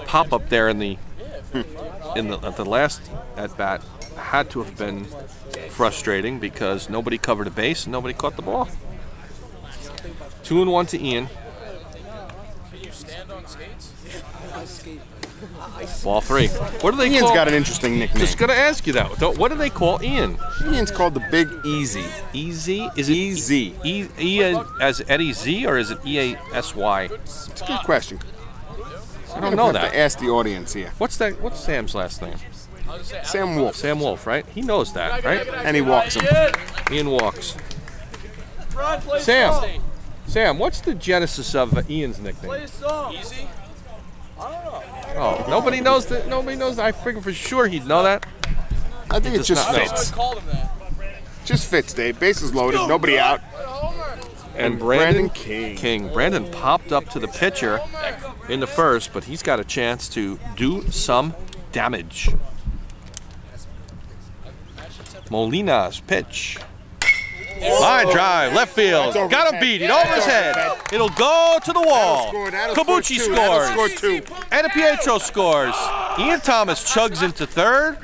pop up there at the last at bat had to have been frustrating because nobody covered a base and nobody caught the ball. 2-1 to Ian. Ball three. What do they Ian's call? got an interesting nickname. Just gonna ask you that. What do they call Ian? Ian's called the Big Easy. Easy? Is it Easy? E as Eddie Z or is it EASY? It's a good question. I don't know that. To ask the audience here. What's Sam's last name? Sam Wolf. Sam Wolf, right? He knows that, right? And he walks him. Ian walks. Sam, what's the genesis of Ian's nickname? Easy? Oh, nobody knows that. Nobody knows that. I figured for sure he'd know that. I think it just fits. Just fits, Dave. Bases loaded, nobody out. And Brandon King. Brandon popped up to the pitcher in the first, but he's got a chance to do some damage. Molina's pitch. Line drive, left field. Got him beat. It over his head. It'll go to the wall. Kabuchi scores. And Pietro scores. Ian Thomas chugs into third.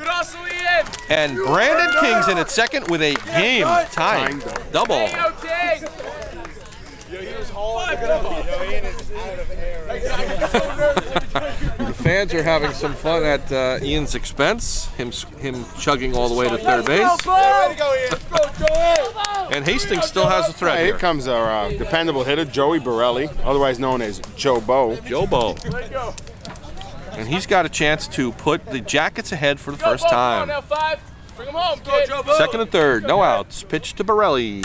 And Brandon King's in at second with a game-tying double. The fans are having some fun at Ian's expense. Him chugging all the way to third base. And Hastings still has a threat Here comes our dependable hitter, Joey Borelli, otherwise known as Joe Bo. Joe Bo. And he's got a chance to put the Jackets ahead for the first time. Second and third, no outs. Pitch to Borelli.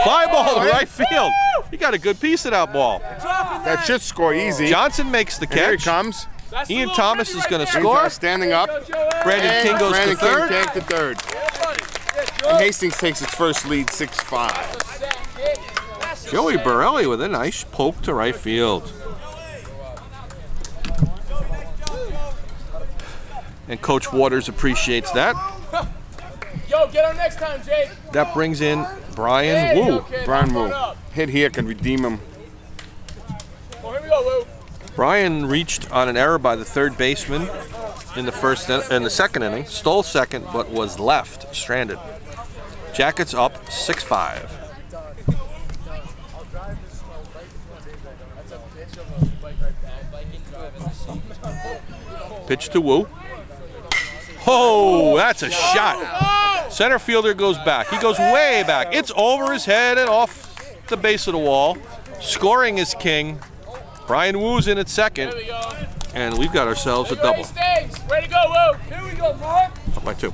Fly ball to right field. He got a good piece of that ball. That should score easy. Johnson makes the catch. Here he comes. Ian Thomas is going to score. Standing up. Brandon King goes to third. Brandon King to third. And Hastings takes its first lead, 6-5. Joey Borelli with a nice poke to right field. And Coach Waters appreciates that. Yo, get on next time, Jake. That brings in Brian Wu. Brian Wu. Hit here can redeem him. Oh, here we go, Wu. Brian reached on an error by the third baseman in the second inning. Stole second, but was left stranded. Jackets up 6-5. Pitch to Wu. Oh, that's a shot. Center fielder goes back. He goes way back. It's over his head and off the base of the wall. Scoring is king. Brian Wu's in at second. And we've got ourselves a double. Way to go, Woo! Here we go, Mark. Up by 2.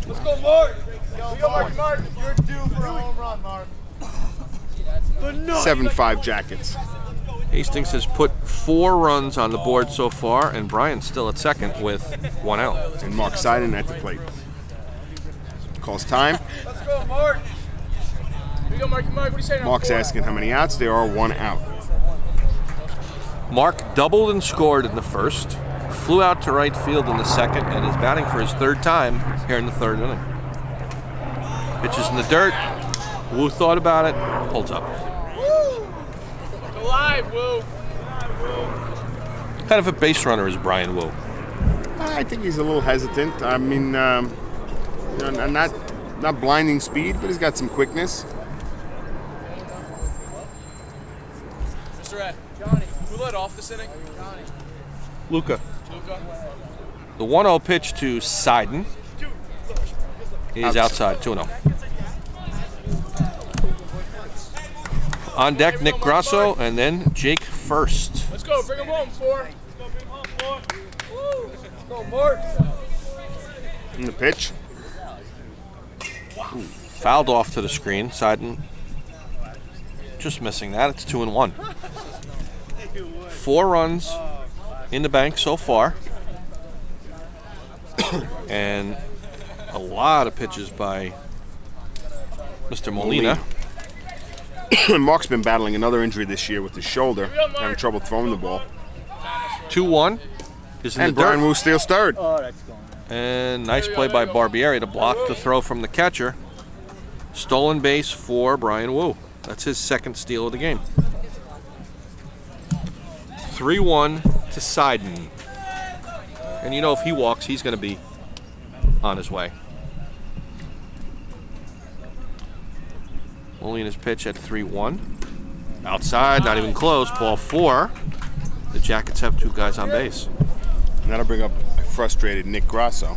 Let's go, Mark. Here we go, Mark. You're due for a home run, Mark. 7-5 Jackets. Hastings has put 4 runs on the board so far, and Brian's still at second with 1 out. And Mark Seiden at the plate. Calls time. Let's go, Mark. Here we go, Mark. Mark, what do you say? Mark's asking how many outs. There are 1 out. Mark doubled and scored in the first, flew out to right field in the second, and is batting for his 3rd time here in the 3rd inning. Pitches in the dirt. Wu thought about it, pulls up. Alive, Woo. Kind of a base runner is Brian Wu. I think he's a little hesitant. I mean, you know, not blinding speed, but he's got some quickness. Mr. Ed, Johnny, who led off this inning? Johnny. Luca. The 1-0 pitch to Seiden is outside, 2-0. On deck, Nick Grasso, and then Jake first. Let's go, bring him home, 4. Let's go, Mark. In the pitch. Fouled off to the screen. Seiden just missing that. It's 2-1. 4 runs in the bank so far. And a lot of pitches by Mr. Molina. Mark's been battling another injury this year with his shoulder, having trouble throwing the ball. 2-1 is in and the Brian dirt. Wu steals 3rd. And nice play by Barbieri to block the throw from the catcher. Stolen base for Brian Wu. That's his 2nd steal of the game. 3-1 to Seiden. And you know if he walks, he's going to be on his way. Molina's pitch at 3-1. Outside, not even close. Ball 4. The Jackets have 2 guys on base. And that'll bring up a frustrated Nick Grasso.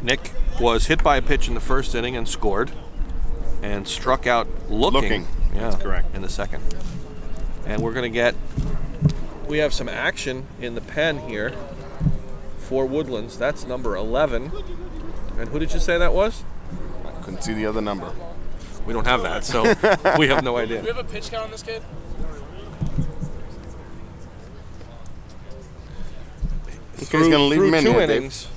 Nick was hit by a pitch in the 1st inning and scored, and struck out looking. Yeah, that's correct. In the 2nd. And we're going to we have some action in the pen here for Woodlands. That's number 11. And who did you say that was? I couldn't see the other number. We don't have that, so we have no idea. Do we have a pitch count on this kid? Through 2 innings,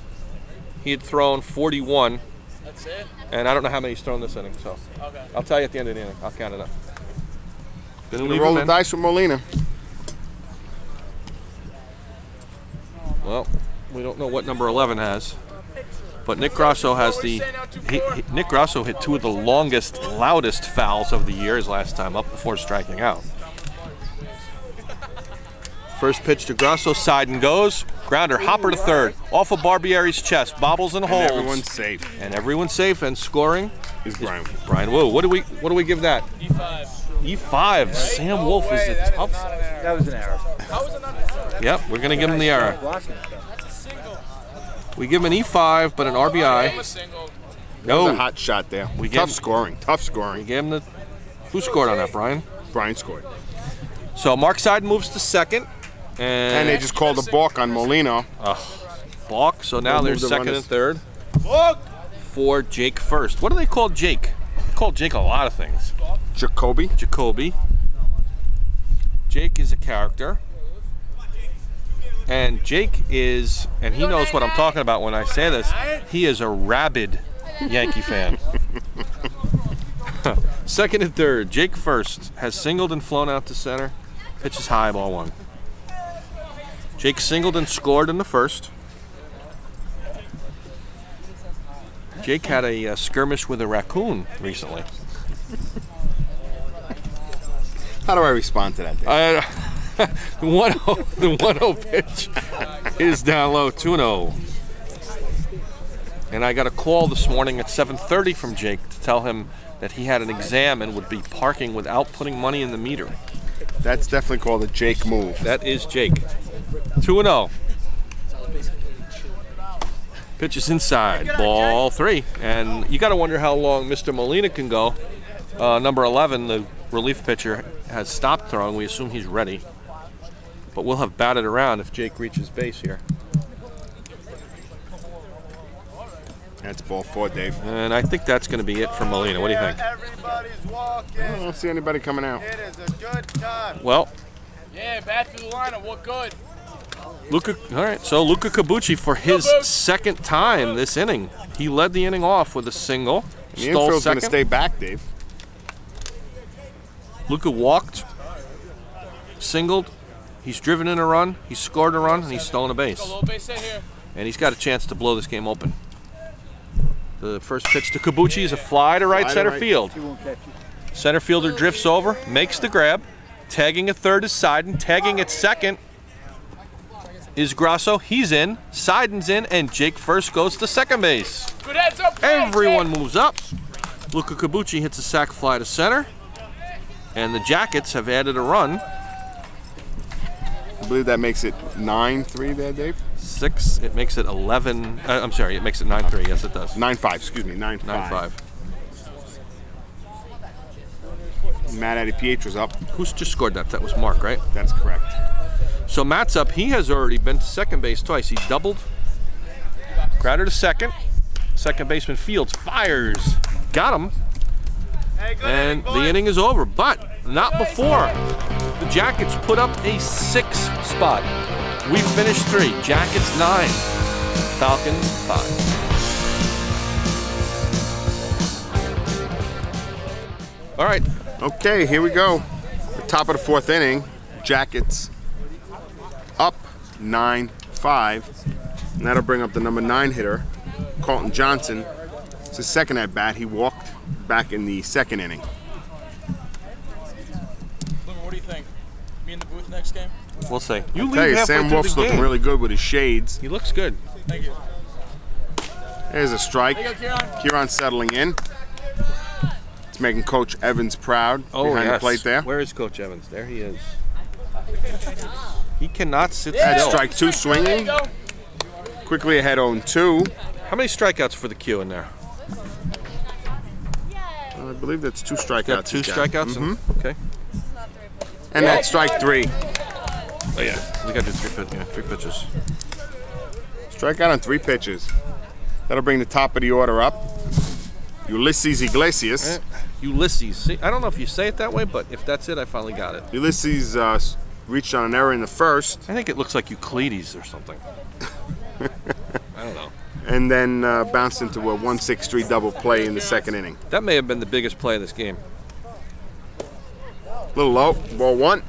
he had thrown 41. That's it? And I don't know how many he's thrown this inning, so okay. I'll tell you at the end of the inning. I'll count it up. Gonna roll the dice with Molina. Well, we don't know what number 11 has. But Nick Grasso has Nick Grasso hit 2 of the longest, loudest fouls of the year his last time up before striking out. First pitch to Grasso, Seiden goes. Grounder, hopper to 3rd. Off of Barbieri's chest, bobbles and holds. And everyone's safe. And everyone's safe, and scoring is Brian Wu. What do we give that? E5. E5. Sam Wolf is the tough. That was an error. How was it not an error? Yep, we're going to give him the error. We give him an E5, but an RBI. That was a hot shot there. Tough scoring. We gave him the. Who scored on that, Brian? Brian scored. So Mark Seiden moves to 2nd. And they just called a balk on Molina. Balk. So now there's 2nd and 3rd. For Jake first. What do they call Jake? They call Jake a lot of things. Jacoby. Jake is a character. And Jake is, and he knows what I'm talking about when I say this, he is a rabid Yankee fan. 2nd and 3rd, Jake first has singled and flown out to center. Pitch is high, ball 1. Jake singled and scored in the 1st. Jake had a skirmish with a raccoon recently. How do I respond to that, Dave? The 1-0 pitch is down low, 2-0. And I got a call this morning at 7:30 from Jake to tell him that he had an exam and would be parking without putting money in the meter. That's definitely called a Jake move. That is Jake. 2-0. Pitch is inside. Ball 3. And you got to wonder how long Mr. Molina can go. Number 11, the relief pitcher, has stopped throwing. We assume he's ready. But we'll have batted around if Jake reaches base here. That's ball 4, Dave. And I think that's going to be it for Molina. What do you think? I don't see anybody coming out. It is a good time. Well, Yeah, bat through the lineup. What good? all right, so Luca Cabucci for his second time this inning. He led the inning off with a single. The Stole infield's going second. to stay back, Dave. Luca walked, singled. He's driven in a run. He's scored a run, and he's stolen a base. And he's got a chance to blow this game open. The first pitch to Cabucci is a fly to right center field. Center fielder drifts over, makes the grab. Tagging at third is Seiden. Tagging at second is Grasso. He's in. Seiden's in, and Jake first goes to second base. Good heads up. Everyone moves up. Luca Cabucci hits a sac fly to center. And the Jackets have added a run. I believe that makes it 9-3 there, Dave. 6. It makes it 11. I'm sorry, it makes it 9-3. Yes, it does. 9-5, excuse me, 9-5. 9-5. Matt Adipietro's up. Who's just scored that? That was Mark, right? That's correct. So Matt's up. He has already been to second base twice. He doubled. Crowder to second. Second baseman Fields fires. Got him. And the inning is over, but not before the Jackets put up a 6 spot. We finished 3. Jackets 9. Falcons 5. All right. Okay, here we go. The top of the 4th inning. Jackets up 9-5. And that'll bring up the number 9 hitter, Colton Johnson. It's his second at bat. He walked back in the 2nd inning. What do you think? Me in the booth next game? We'll see. I'll tell you, Sam Wolf's looking really good with his shades. He looks good. Thank you. There's a strike. There you go, Kieran. Kieran settling in. It's making Coach Evans proud behind the plate there. Where is Coach Evans? There he is. He cannot sit That's still. strike 2 swinging. Quickly ahead 0-2. How many strikeouts for the Q in there? I believe that's 2 strikeouts. Got 2 strikeouts? Mm-hmm. Okay. And that's strike 3. Oh, yeah. We got to do 3 pitches. Strikeout on 3 pitches. That'll bring the top of the order up. Ulysses Iglesias. Ulysses. See, I don't know if you say it that way, but if that's it, I finally got it. Ulysses reached on an error in the 1st. I think it looks like Euclides or something. I don't know. And then bounced into a 1-6-3 double play in the 2nd inning. That may have been the biggest play of this game. A little low. Ball 1.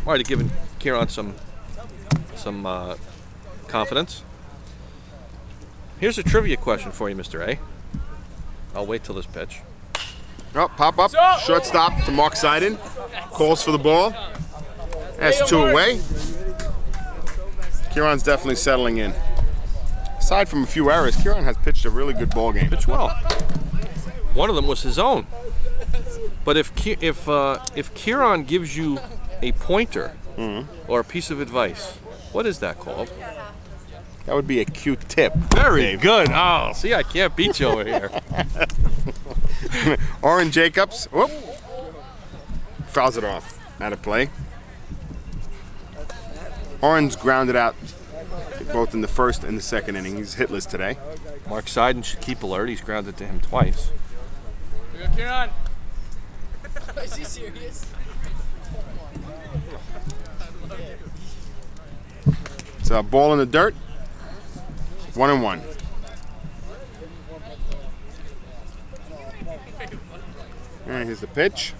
Already giving Kieran some confidence. Here's a trivia question for you, Mr. A. I'll wait till this pitch. Oh, pop up. Shortstop to Mark Seiden. Calls for the ball. That's 2 away. Kieran's definitely settling in. Aside from a few errors, Kieran has pitched a really good ball game. Pitched well. One of them was his own. But if Kieran gives you a pointer or a piece of advice, what is that called? That would be a cute tip. Very good. Oh, see, I can't beat you over here. Oren Jacobs. Whoop. Fouls it off. Out of play. Oren's grounded out both in the 1st and the 2nd inning. He's hitless today. Mark Seiden should keep alert. He's grounded to him twice. Here you go, Kieran. Is he serious? It's a ball in the dirt. 1-1. And here's the pitch.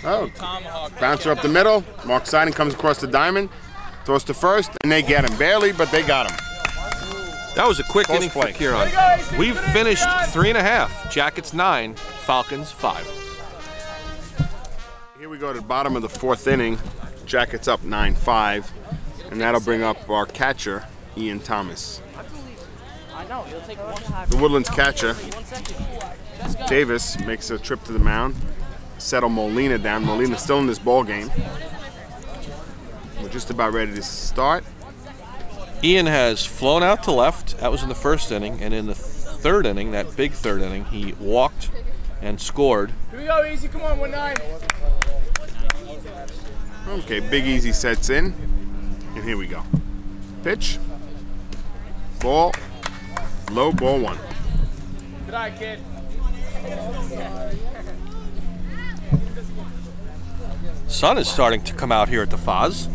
Oh, bouncer up the middle. Mark Seiden comes across the diamond, throws to first, and they get him. Barely, but they got him. That was a quick Close inning play. for Kieran. We've finished 3.5. Jackets 9, Falcons 5. Here we go to the bottom of the 4th inning. Jackets up 9-5, and that'll bring up our catcher, Ian Thomas. The Woodlands catcher, Davis, makes a trip to the mound. Settle Molina down. Molina's still in this ball game. just about ready to start. Ian has flown out to left. That was in the first inning. And in the third inning, that big third inning, he walked and scored. Here we go, Easy. Come on, 1-9. Okay, Big Easy sets in. And here we go. Pitch. Ball. Low, ball 1. Good eye, kid. Sun is starting to come out here at the Foz.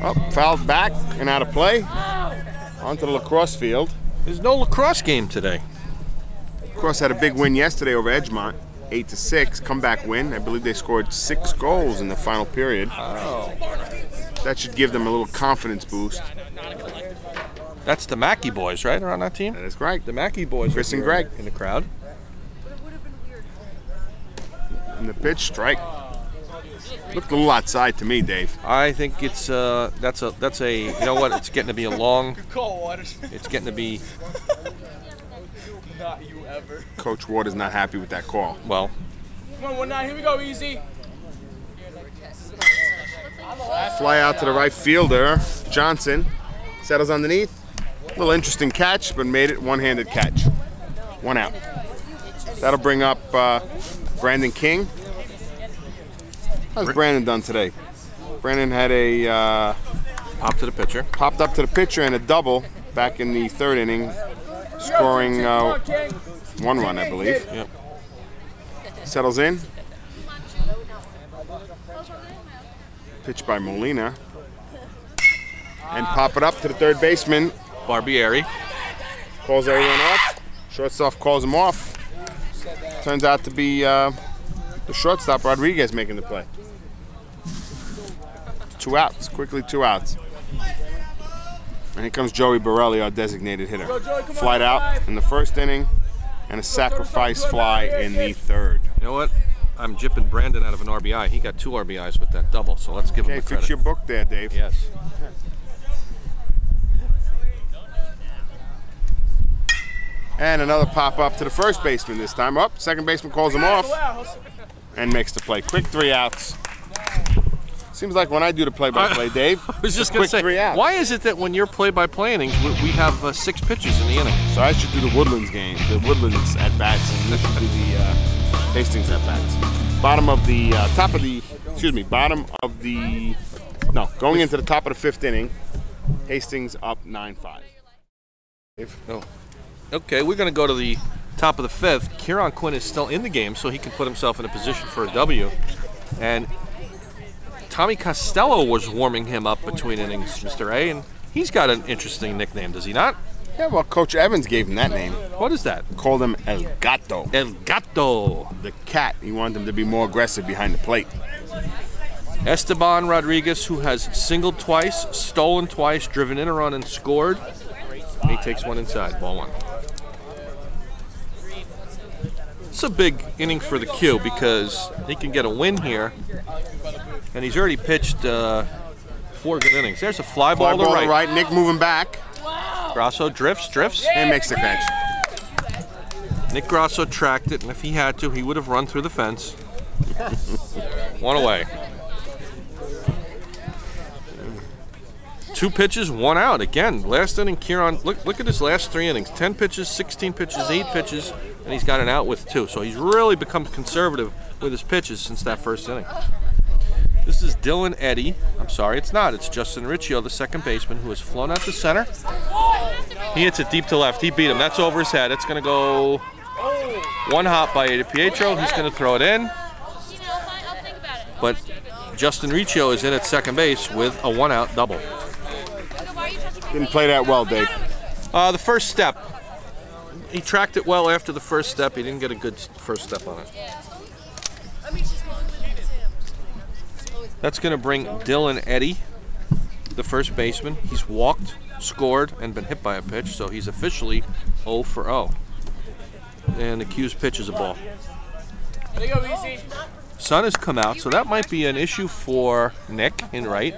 Oh, fouled back and out of play. Onto the lacrosse field. There's no lacrosse game today. Lacrosse had a big win yesterday over Edgemont. 8-6, comeback win. I believe they scored 6 goals in the final period. Oh. That should give them a little confidence boost. That's the Mackey boys, right, are on that team? That is correct. The Mackey boys. Chris and Greg in the crowd. And the pitch, strike. Looked a little outside to me, Dave. I think it's that's a you know what? It's getting to be a long. Good call, Waters. It's getting to be. Not you ever. Coach Waters not happy with that call. Well. Come on, 1-9. Here we go, Easy. Fly out to the right fielder. Johnson settles underneath. A little interesting catch, but made it one-handed catch. 1 out. That'll bring up Brandon King. How's Brandon done today? Brandon had a pop to the pitcher. Popped up to the pitcher and a double back in the third inning, scoring 1 run, I believe. Yep. Settles in. Pitch by Molina. And pop it up to the third baseman. Barbieri. Calls everyone off. Shortstop calls him off. Turns out to be the shortstop, Rodriguez, making the play. 2 outs, quickly 2 outs. And here comes Joey Borelli, our designated hitter. Flied out in the first inning and a sacrifice fly in the third. You know what? I'm jipping Brandon out of an RBI. He got 2 RBIs with that double, so let's give him the credit. Fix your book there, Dave. Yes. And another pop up to the first baseman this time. Up, second baseman calls him off and makes the play. Quick 3 outs. Seems like when I do the play-by-play, Dave, I was just going to say, 3 outs. why is it that when you're play-by-play innings, we have 6 pitches in the inning? So I should do the Woodlands game, the Woodlands at-bats, and you should do the Hastings at-bats. Bottom of the, going into the top of the 5th inning, Hastings up 9-5. No. Okay, we're going to go to the top of the 5th. Kieran Quinn is still in the game, so he can put himself in a position for a W. And Tommy Costello was warming him up between innings, Mr. A, and he's got an interesting nickname, does he not? Yeah, well, Coach Evans gave him that name. What is that? Called him El Gato. El Gato. The cat. He wanted him to be more aggressive behind the plate. Esteban Rodriguez, who has singled twice, stolen twice, driven in a run, and scored. He takes one inside, ball 1. It's a big inning for the Q because he can get a win here, and he's already pitched 4 good innings. There's a fly ball to the right. Nick moving back. Grasso drifts, and makes the catch. Nick Grasso tracked it, and if he had to, he would have run through the fence. 1 away. 2 pitches, 1 out. Again, last inning, Kieran, look at his last 3 innings. 10 pitches, 16 pitches, 8 pitches, and he's got an out with 2. So he's really become conservative with his pitches since that first inning. This is Dylan Eddy. I'm sorry, it's not. It's Justin Riccio, the second baseman, who has flown out to center. He hits it deep to left. He beat him. That's over his head. It's going to go 1 hop by Ada Pietro. He's going to throw it in. But Justin Riccio is in at second base with a 1-out double. Didn't play that well, Dave. The first step. He tracked it well after the first step. He didn't get a good first step on it. That's going to bring Dylan Eddy, the first baseman. He's walked, scored, and been hit by a pitch, so he's officially 0 for 0. And the Q's pitch is a ball. There you go, Easy. Sun has come out, so that might be an issue for Nick in right.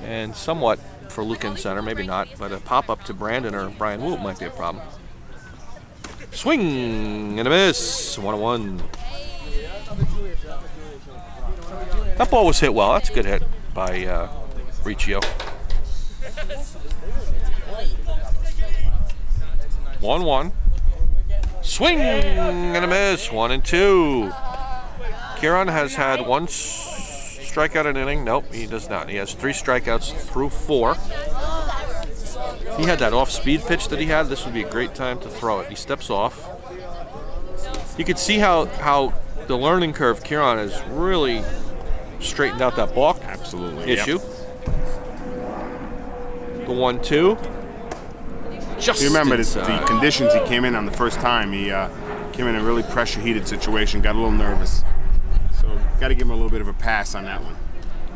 And somewhat for Luke in center, maybe not, but a pop-up to Brandon or Brian Wu might be a problem. Swing and a miss, 1-1. That ball was hit well. That's a good hit by Riccio. 1-1. Swing and a miss. 1-2. Kieran has had one strikeout an inning. Nope, he does not. He has 3 strikeouts through 4. If he had that off-speed pitch that he had, this would be a great time to throw it. He steps off. You can see how the learning curve Kieran has really straightened out that balk issue. Yep. The 1-2. Just you remember inside. the conditions he came in on the first time. He came in a really pressure-heated situation, got a little nervous. So got to give him a little bit of a pass on that one.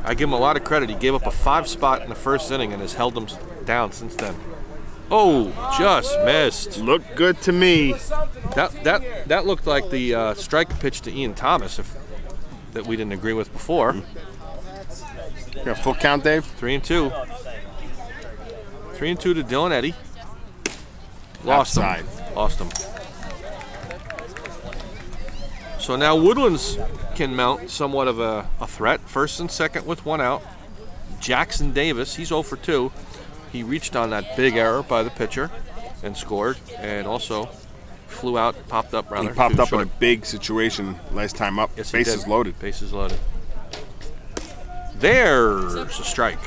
I give him a lot of credit. He gave up a 5 spot in the first inning and has held them down since then. Oh, just missed. Looked good to me. That looked like the strike pitch to Ian Thomas that we didn't agree with before. Yeah, full count, Dave? 3-2. 3-2 to Dylan Eddy. Lost him. Lost him. So now Woodlands can mount somewhat of a threat. First and second with 1 out. Jackson Davis, he's 0 for 2. He reached on that big error by the pitcher and scored, and also flew out, popped up rather. He popped up in a big situation last time up. Yes, bases loaded. Bases loaded. There's a strike.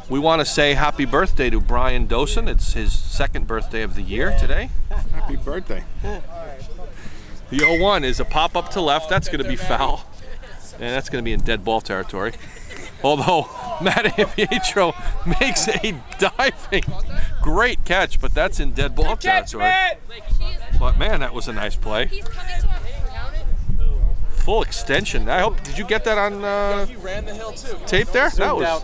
We want to say happy birthday to Brian Dosen. It's his 2nd birthday of the year today. Happy birthday. The 0-1 is a pop-up to left. That's going to be foul. And that's going to be in dead ball territory. Although Matt Pietro makes a diving great catch, but that's in dead ball territory. But man, that was a nice play. Full extension. I hope. Did you get that on tape there? That was.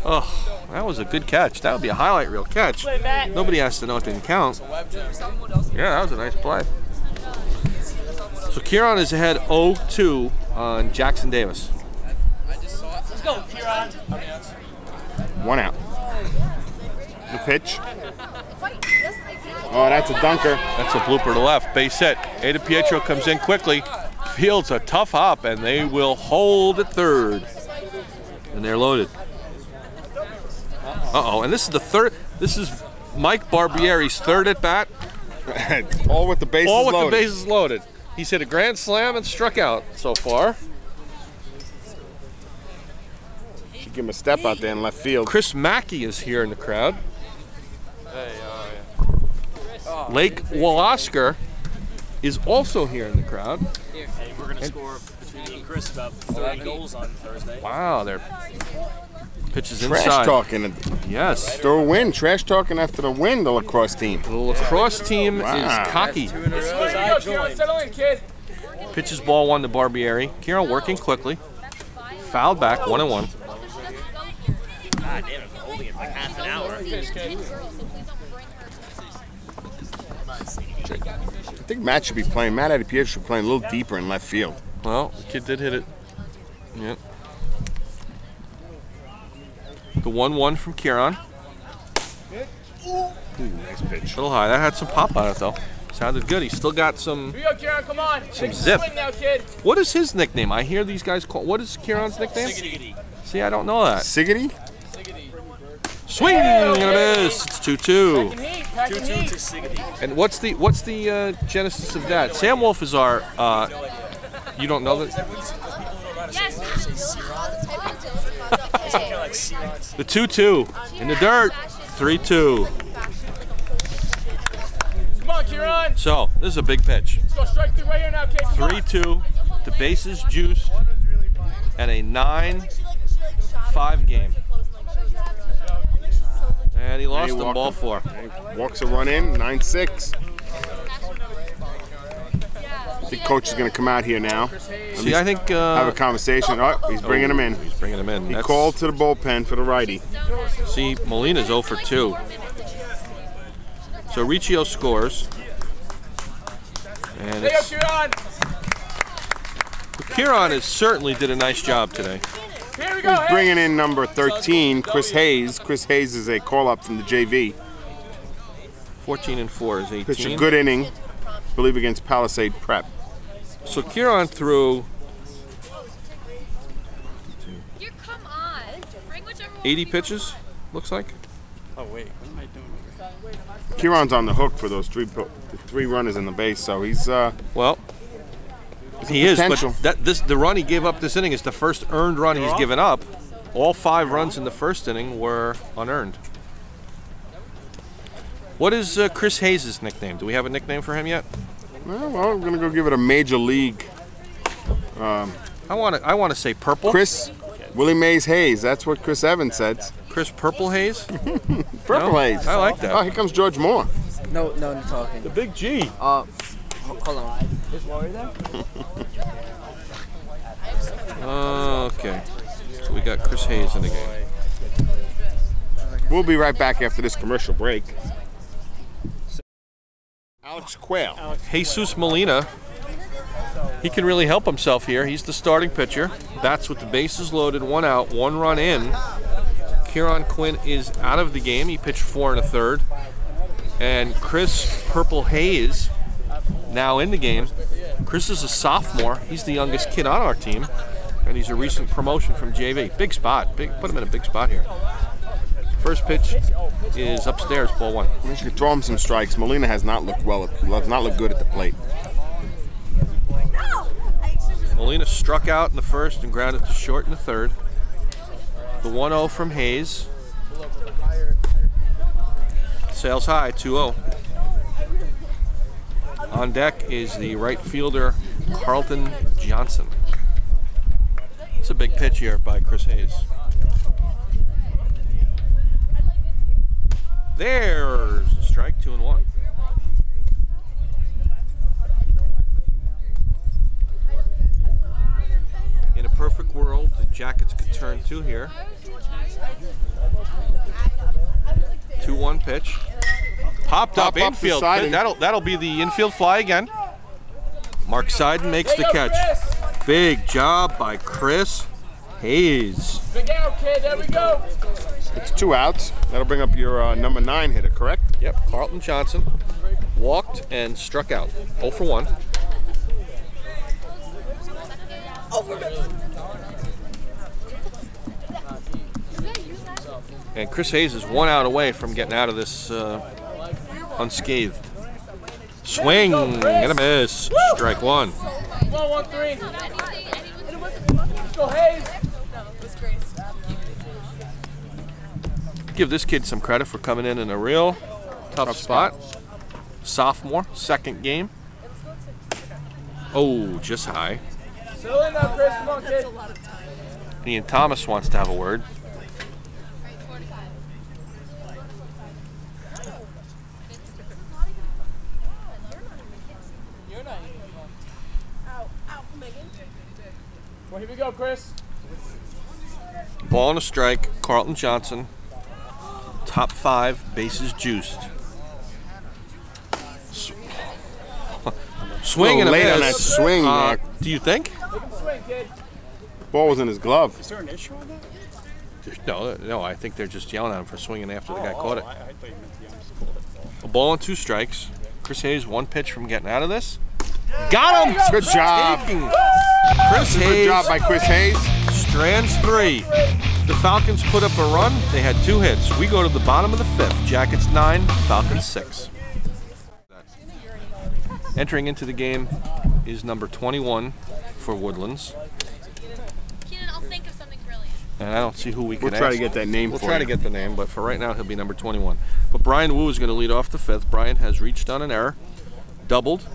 Oh, that was a good catch. That would be a highlight reel catch. Nobody has to know it didn't count. Yeah, that was a nice play. So Kieran is ahead 0-2 on Jackson Davis. Let's go, Kieran. 1 out. The pitch. Oh, that's a dunker. That's a blooper to left. Base hit. Ada Pietro comes in quickly. Fields a tough hop, and they will hold at third. And they're loaded. Uh-oh, and this is the third. This is Mike Barbieri's 3rd at bat. All with the bases loaded. All with the bases loaded. He's hit a grand slam and struck out so far. Should give him a step out there in left field. Chris Mackey is here in the crowd. Hey, Lake Wolosker is also here in the crowd. Hey, we're going to score between me and Chris about 30 goals on Thursday. Wow, their pitch is Trash inside. talking. Yes. After a win. Trash talking after the win, the lacrosse team. The lacrosse team is cocky. Settle in, kid. Pitches ball 1 to Barbieri. Kieran working quickly. Fouled back, 1-1. God damn it, holding it like half an hour. I think Matt should be playing. Matt Pietro should be playing a little deeper in left field. Well, the kid did hit it. Yep. The 1-1 from Kieran. Ooh, nice pitch. A little high. That had some pop on it, though. Sounded good. He's still got some. Here you go, Kieran, come on. Some zip. Swing now, kid. What is his nickname? I hear these guys call. What is Kieran's nickname? Siggity. See, I don't know that. Siggity? Swing and a miss. It's 2-2. 2-2 to Siggity. And what's the genesis of that? Sam Wolf is our. You don't know that? The 2-2 in the dirt. 3-2. Come on, Kieran. So this is a big pitch. Let's go strike 3 right here now, kid. 3-2. The bases juiced. And a 9-5 game. And he lost the ball 4. Walks a run in, 9-6. I think coach is going to come out here now. See, I think have a conversation. Oh, he's bringing him in. He's bringing him in. He called to the bullpen for the righty. See, Molina's 0 for 2. So Riccio scores. And it's, Kieran certainly did a nice job today. Here we go. He's bringing in number 13, Chris Hayes. Chris Hayes is a call-up from the JV. 14-4 is 18. Pitched a good inning, I believe, against Palisade Prep. So Kieran threw 80 pitches, looks like. Oh wait, what am I doing over here? Kieran's on the hook for those three runners in the base, so he's well. He is, but the run he gave up this inning is the first earned run he's given up. All 5 runs in the first inning were unearned. What is Chris Hayes' nickname? Do we have a nickname for him yet? Well, we're gonna go give it a major league. I want to say Purple. Chris Willie Mays Hayes. That's what Chris Evans said. Chris Purple Hayes. Purple Hayes. I like that. Oh, here comes George Moore. No, you're talking. The big G. Hold on. Is Laurie there? Okay. So we got Chris Hayes in the game. We'll be right back after this commercial break. Alex Quayle. Jesus Molina. He can really help himself here. He's the starting pitcher. Bats with the bases loaded, 1 out, 1 run in. Kieran Quinn is out of the game. He pitched 4 1/3. And Chris Purple Hayes now in the game. Chris is a sophomore. He's the youngest kid on our team. And he's a recent promotion from JV. Big spot. Put him in a big spot here. First pitch is upstairs, ball 1. We should throw him some strikes. Molina has not looked good at the plate. Molina struck out in the first and grounded to short in the third. The 1-0 from Hayes. Sails high, 2-0. On deck is the right fielder, Carlton Johnson. It's a big pitch here by Chris Hayes. There's a strike, 2-1. In a perfect world, the Jackets could turn 2 here. 2-1 pitch. Popped up infield. That'll be the infield fly again. Mark Seiden makes the catch. Big job by Chris Hayes. Big out, kid. There we go. It's 2 outs. That'll bring up your number 9 hitter, correct? Yep, Carlton Johnson walked and struck out. 0 for 1. And Chris Hayes is 1 out away from getting out of this unscathed. Swing and a miss. Strike 1. Come on, 1-3. Let's go, Hayes. Give this kid some credit for coming in a real tough spot. Sophomore, second game. Oh, just high. Settle in now, Chris. Come on, kid. Ian Thomas wants to have a word. Well, here we go, Chris. Ball and a strike, Carlton Johnson. Top 5, bases juiced. Swing and a late miss. on that swing, Mark. Do you think? Swing, kid. Ball was in his glove. Is there an issue on that? No, I think they're just yelling at him for swinging after the guy caught it. I thought you meant the umpires called it. A ball and 2 strikes. Chris Hayes 1 pitch from getting out of this. Got him! Good job. Chris Hayes. Good job by Chris Hayes. Strands 3. The Falcons put up a run. They had 2 hits. We go to the bottom of the 5th. Jackets 9, Falcons 6. Entering into the game is number 21 for Woodlands. Keenan, I'll think of something brilliant. And I don't see who we can We'll try to get that name We'll for try you. to get the name, but for right now, he'll be number 21. But Brian Wu is going to lead off the 5th. Brian has reached on an error, doubled,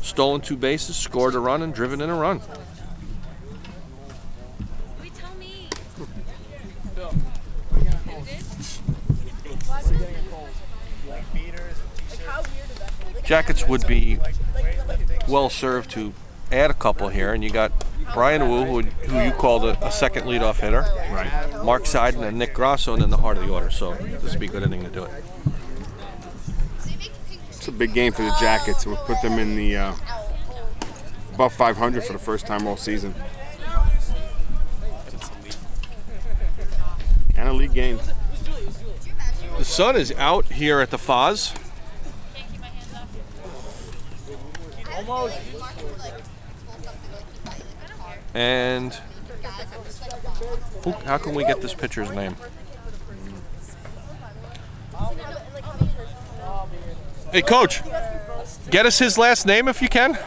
stolen 2 bases, scored a run, and driven in a run. Wait, tell me. Jackets would be well served to add a couple here, and you got Brian Wu, who you called a second leadoff hitter. Right. Mark Seiden and Nick Grosso in the heart of the order, so this would be a good inning to do it. It's a big game for the Jackets. We'll put them in the above 500 for the first time all season. And a league game. The sun is out here at the Foz. Almost. And how can we get this pitcher's name? Hey, coach, get us his last name if you can.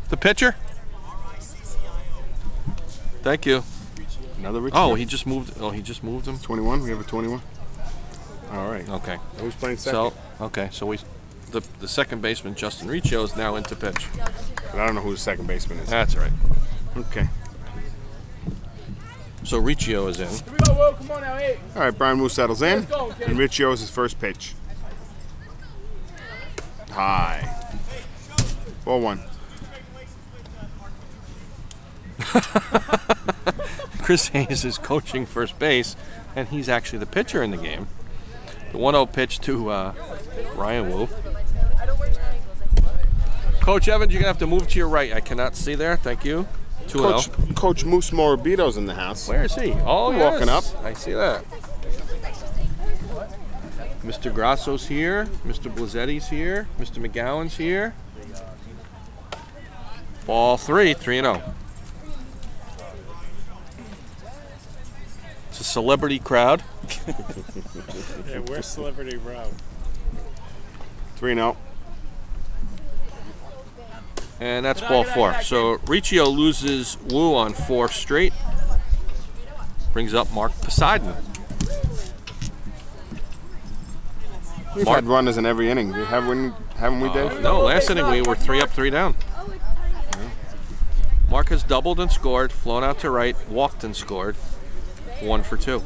The pitcher. Thank you. Another Richie. Oh, he just moved. Oh, he just moved him. 21. We have a 21. All right. Okay. Who's playing second? So the second baseman Justin Riccio is now into pitch. But I don't know who the second baseman is. That's right. Okay. So Riccio is in. Here we go, Will. Come on now, hey. All right. Brian Wu settles in, Let's go, kid. and Riccio is his first pitch. High. Ball 1. Chris Hayes is coaching first base, and he's actually the pitcher in the game. The 1-0 pitch to Ryan Wu. Coach Evans, you're going to have to move to your right. I cannot see there. Thank you. 2-0. Coach Moose Morabito's in the house. Where is he? Oh, yes. Walking up. I see that. Mr. Grasso's here. Mr. Blazzetti's here. Mr. McGowan's here. Ball 3, 3-0. It's a celebrity crowd. Yeah, we're celebrity, bro. 3-0. And that's ball 4. So Riccio loses Wu on 4 straight. Brings up Mark Poseidon. We've had runners in every inning. Haven't we, Dave? No, last inning we were 3 up, 3 down. Mark has doubled and scored, flown out to right, walked and scored. 1 for 2.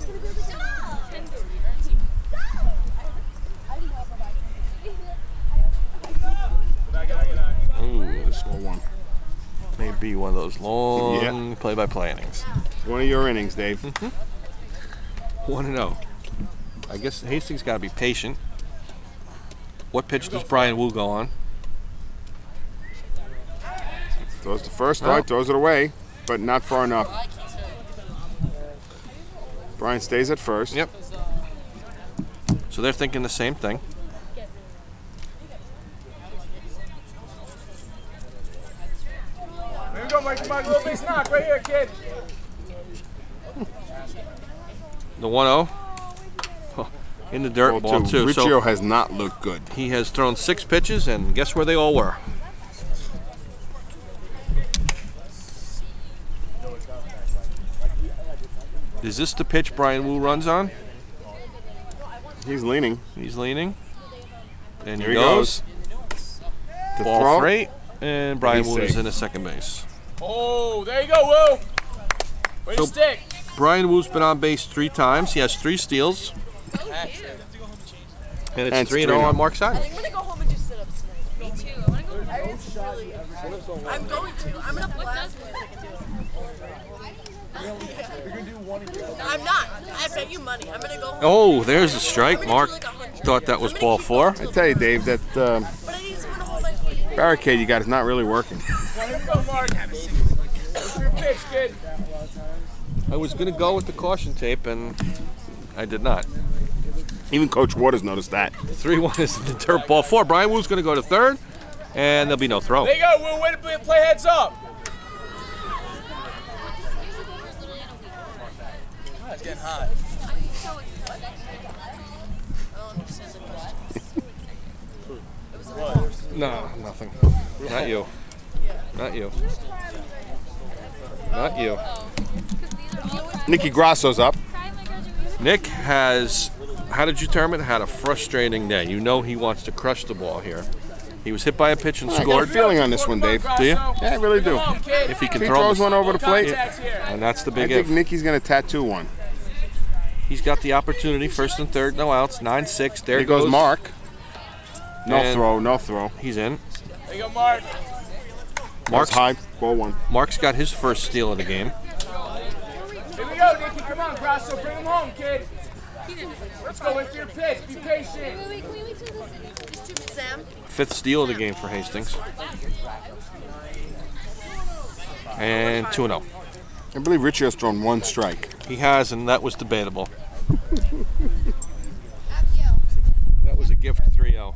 Ooh, this one may be one of those long play-by-play innings. One of your innings, Dave. 1-0. I guess Hastings got to be patient. What pitch does Brian Wu go on? Throws the first, right, throws it away, but not far enough. Brian stays at first. Yep. So they're thinking the same thing. Here we go, Mike. Come on, little base knock right here, kid. The 1-0. In the dirt, ball 2. Riccio has not looked good. He has thrown 6 pitches, and guess where they all were? Is this the pitch Brian Wu runs on? He's leaning. He's leaning. And here he goes. Ball 3, and Brian Wu is in at second base. Oh, there you go, Will. Way to stick. Brian Wu's been on base 3 times. He has 3 steals. And it's 3-0 on Mark side. I think I'm going to go home and do sit-ups tonight. Me too. I want to go home. It's really, I'm going to. I'm going to blast music and do it. You're going to do one of your I'm not. I bet you money. I'm going to go home. Oh, there's a strike. Mark thought that was ball 4. I tell you, Dave, that barricade you got is not really working. Here we go, Mark. What's your pitch, kid? I was going to go with the caution tape, and I did not. Even Coach Waters noticed that. 3-1 is the dirt. Ball 4. Brian Wu's going to go to third, and there'll be no throw. There you go, Will. Way to play heads up. Oh, it's getting hot. No, nothing. Not you. Not you. Not you. Nicky Grasso's up. Nick has, how did you term it? Had a frustrating day. You know he wants to crush the ball here. He was hit by a pitch and I got scored. a feeling on this one, Dave. Do you? Yeah, I really do. If he can He throw throws one over the plate, and that's the I big think if. Nicky's going to tattoo one. He's got the opportunity. First and third, no outs. 9-6. There Here goes Mark. No And throw, no throw. He's in. There you go, Mark. Mark's high, ball 1. Mark's got his first steal of the game. Here we go, Nicky. Come on, Grasso. Bring him home, kid. Let's go with your pitch. Be patient. Sam? 5th steal of the game for Hastings. And 2-0. I believe Riccio's thrown 1 strike. He has, and that was debatable. That was a gift 3-0.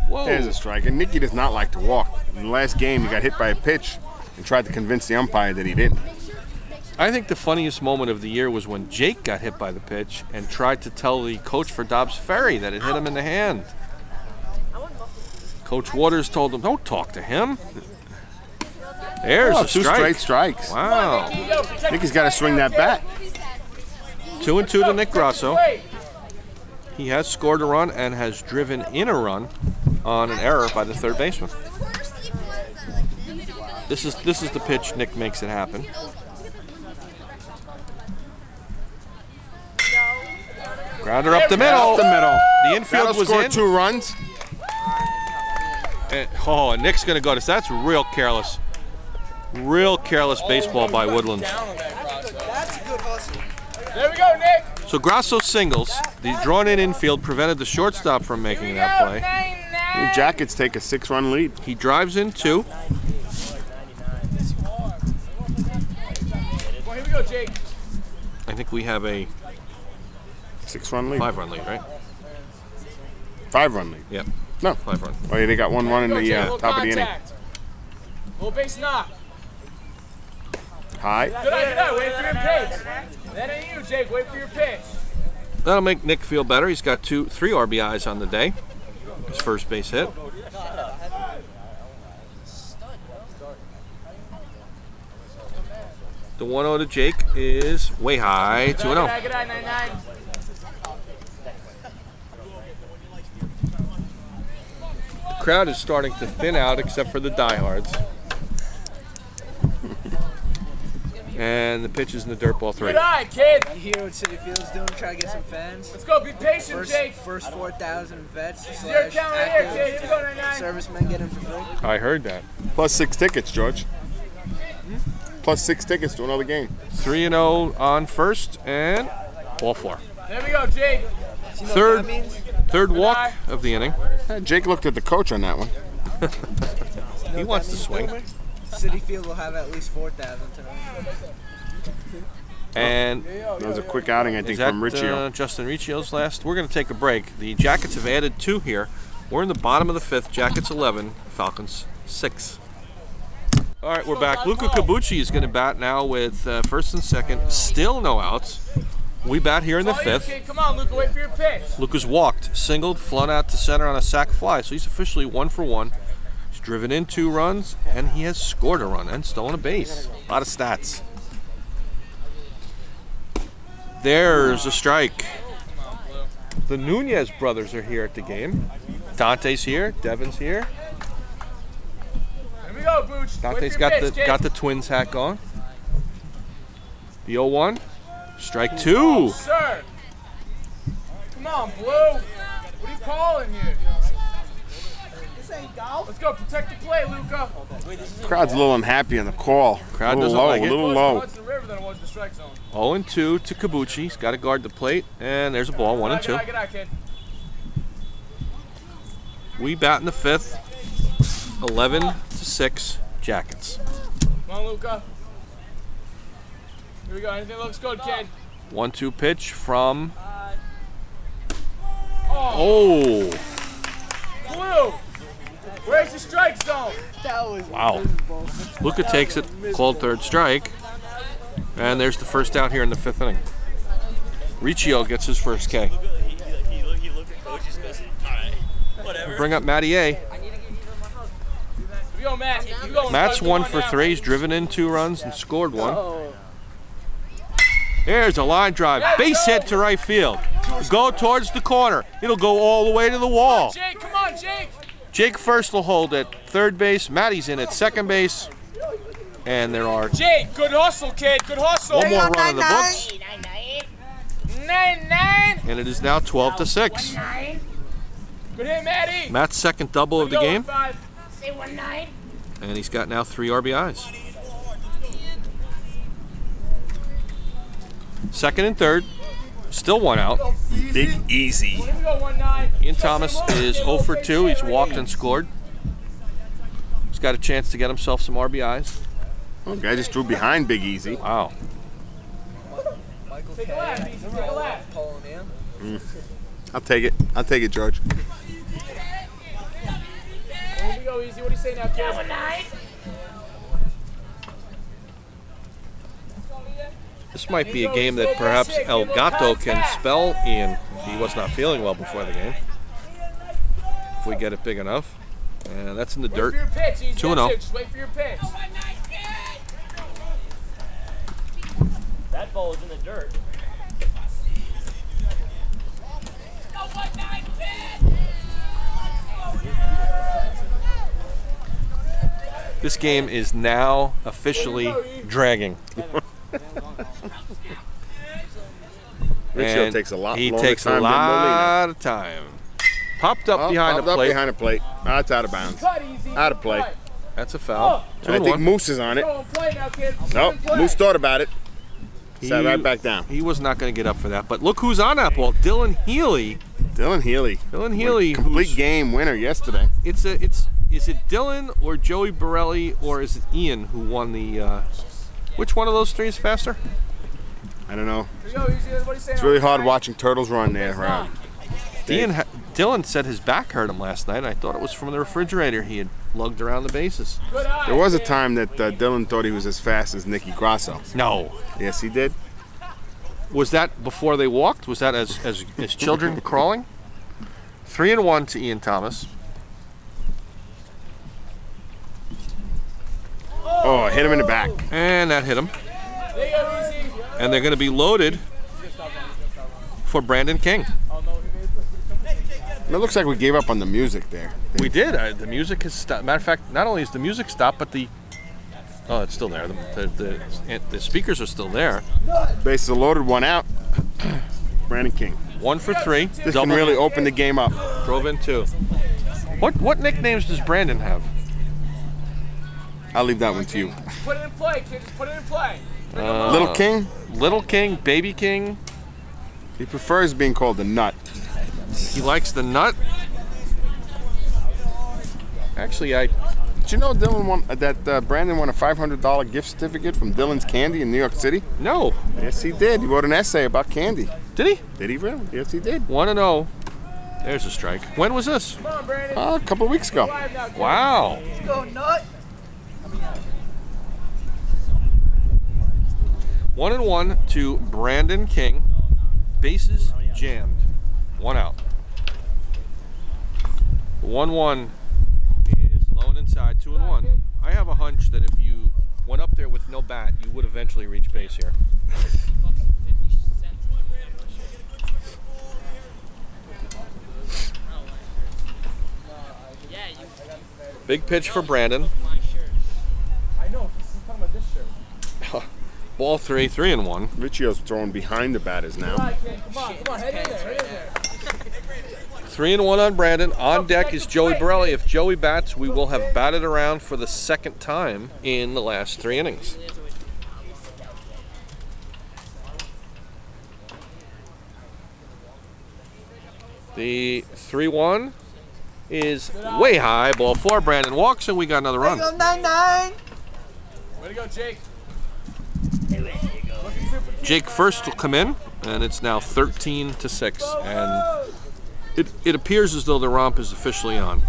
Whoa. There's a strike. And Nicky does not like to walk. In the last game, he got hit by a pitch and tried to convince the umpire that he didn't. I think the funniest moment of the year was when Jake got hit by the pitch and tried to tell the coach for Dobbs Ferry that it hit him in the hand. Coach Waters told him, don't talk to him. There's a two strike. straight strikes. Wow. Nicky's got to swing that bat. 2-2 to Nick Grasso. He has scored a run and has driven in a run on an error by the third baseman. This is the pitch Nick makes it happen. Grounder up the middle. Up the middle. The infield That'll was score in. 2 runs. And Nick's going to go to. That's real careless. Real careless baseball by Woodlands. There we go, Nick. So Grasso singles. The drawn-in infield prevented the shortstop from making that play. The Jackets take a 6-run lead. He drives in 2. Well, here we go, Jake. I think we have a 6-run lead. 5-run lead, right? 5-run lead. Yep. No. 5-run. Oh, yeah, they got 1 run in the Little top of the inning. contact. Little base knock. High. Good eye. Wait for your pitch. That ain't you, Jake. Wait for your pitch. That'll make Nick feel better. He's got 3 RBIs on the day. His first base hit. The 1-0 to Jake is way high. 2-0. Good eye, 9-9. Crowd is starting to thin out except for the diehards. And the pitch is in the dirt ball 3. Good eye, kid. You hear what City Field's doing? Try to get some fans. Let's go. Be patient, Jake. First 4,000 vets. This is your account right here, kid. Here we go, 9-9. Servicemen get in for free. I heard that. Plus 6 tickets, George. Plus 6 tickets to another game. 3-0 on first and ball 4. There we go, Jake. Third walk of the inning. Jake looked at the coach on that one. He wants to swing. City Field will have at least 4,000 tonight. And that was a quick outing, I think, is that, from Riccio. Justin Riccio's last. We're going to take a break. The Jackets have added 2 here. We're in the bottom of the 5th. Jackets 11, Falcons 6. All right, we're back. Luca Cabucci is going to bat now with first and second. Still no outs. We bat here in the 5th. Come on, Luca. Wait for your pitch. Luca's walked, singled, flown out to center on a sac fly. So he's officially 1 for 1. He's driven in 2 runs, and he has scored a run and stolen a base. A lot of stats. There's a strike. The Nunez brothers are here at the game. Dante's here. Devin's here. Here we go, Booch. Dante's got the Twins hat on. The 0-1. Strike 2. Oh, sir. Come on, Blue. What are you calling here? This ain't golf. Let's go. Protect the play, Luca. Crowd's a little unhappy on the call. Crowd doesn't like it. A little low. The river than it was the strike zone. 0-2 to Cabucci. He's got to guard the plate, and there's a ball. 1-2. Good eye, kid. We bat in the 5th. 11-6 Jackets. Come on, Luca. Here we go. Anything looks good, kid. 1-2 pitch from. Oh. Blue. Where's the strike zone? Wow. Luca takes it. Called third strike. And there's the first out here in the 5th inning. Riccio gets his first K. Bring up Matty A. Here we go, Matt. Matt's 1 for 3. He's driven in 2 runs and scored 1. There's a line drive. Base hit to right field. Go towards the corner. It'll go all the way to the wall. Jake, come on, Jake. Jake first will hold at third base. Matty's in at second base. And there are Jake, good hustle, kid. Good hustle. one more run in the books. 9-9. And it is now 12-6. Good hit, Matty. Matt's second double of the game. Say 1-9. And he's got now 3 RBIs. Second and third. Still 1 out. Big Easy. Here we go, 1-9. Ian Thomas is 0 for 2. He's walked and scored. He's got a chance to get himself some RBIs. Oh, guy just threw behind Big Easy. Wow. Take a lap, Easy. Take a lap. I'll take it. I'll take it, George. go, Easy. What do you say now, kid? 1-9. This might be a game that perhaps El Gato can spell Ian if he was not feeling well before the game. If we get it big enough. And that's in the dirt. 2-0. Just wait for your pitch. That ball is in the dirt. This game is now officially dragging. Riccio takes a lot He longer takes time a than lot of time. Popped up behind the plate. Behind the plate. That's out of bounds. Out of play. That's a foul. I think Moose is on it. Nope. Moose thought about it. Sat right back down. He was not going to get up for that. But look who's on that ball. Dylan Healy. Dylan Healy. Dylan Healy. Complete game winner yesterday. Is it Dylan or Joey Borelli or is it Ian who won the which one of those three is faster? I don't know. It's really hard watching turtles run there. Dylan said his back hurt him last night. I thought it was from the refrigerator he had lugged around the bases. There was a time that Dylan thought he was as fast as Nicky Grasso. No. Yes, he did. Was that before they walked? Was that as children crawling? 3-1 to Ian Thomas. Oh, hit him in the back. And that hit him. And they're going to be loaded for Brandon King. It looks like we gave up on the music there. We did. The music has stopped. Matter of fact, not only is the music stopped, but oh, it's still there. The speakers are still there. Bases are loaded, one out. Brandon King. 1 for 3. This can really open the game up. Drove in 2. What nicknames does Brandon have? I'll leave that one to you. Put it in play, kid. Just put it in play. Little King? Little King, Baby King. He prefers being called the Nut. He likes the nut. Actually, did you know Brandon won a $500 gift certificate from Dylan's Candy in New York City? No. Yes, he did. He wrote an essay about candy. Did he? Did he really? Yes, he did. 1-0. There's a strike. When was this? A couple of weeks ago. Wow. Let's go, Nut. 1-1 to Brandon King. Bases jammed. 1 out. 1-1 is low and inside. 2-1. I have a hunch that if you went up there with no bat, you would eventually reach base here. Big pitch for Brandon. I know. He's talking about this shirt. Ball 3-1. Riccio's throwing behind the batters now. Come on, head in there. 3-1 on Brandon. On deck is Joey Borelli. If Joey bats, we will have batted around for the second time in the last 3 innings. The 3-1 is way high. Ball 4. Brandon walks, and we got another run. Way to go, 9-9. Way to go, Jake. Jake first will come in, and it's now 13-6, and it appears as though the romp is officially on.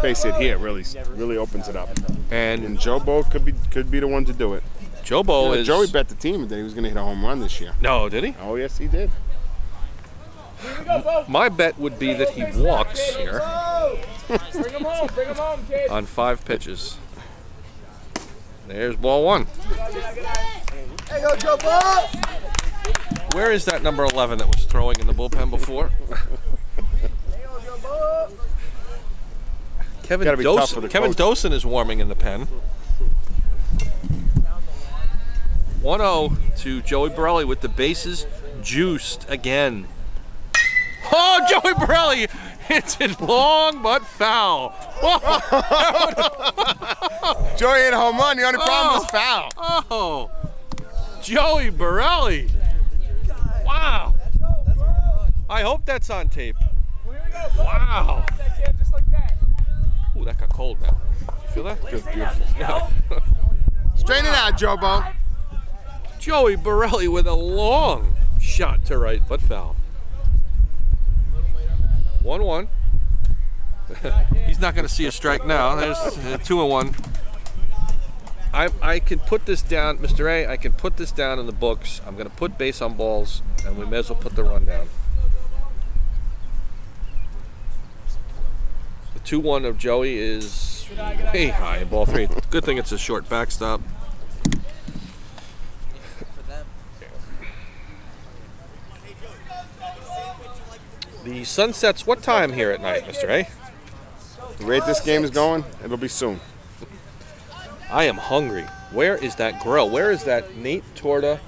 Base hit here really opens it up, and Joe Bo could be the one to do it. Joe Bo is. Joey bet the team that he was going to hit a home run this year. No, did he? Oh yes, he did. My bet would be that he walks here Bring him home, kid. on 5 pitches. There's ball 1. Hey, go, Joe Bo! Where is that number 11 that was throwing in the bullpen before? Kevin Dosen is warming in the pen. 1-0 to Joey Borelli with the bases juiced again. Oh, Joey Borelli hits it long but foul. Joey hit a home run. The only problem was foul. Oh, Joey Borelli. Wow. I hope that's on tape. Wow. Ooh, that got cold now. You feel that? Just beautiful. Yeah. Straighten it out, Joe Bo. Joey Borelli with a long shot to right, but foul. 1-1. He's not going to see a strike now. There's 2-1. I can put this down, Mr. A, I can put this down in the books. I'm going to put base on balls, and we may as well put the run down. The 2-1 of Joey is way high, ball 3. Good thing it's a short backstop. The sun sets what time here at night, Mr. A? The rate this game is going, it'll be soon. I am hungry. Where is that grill? Where is that Nate Torta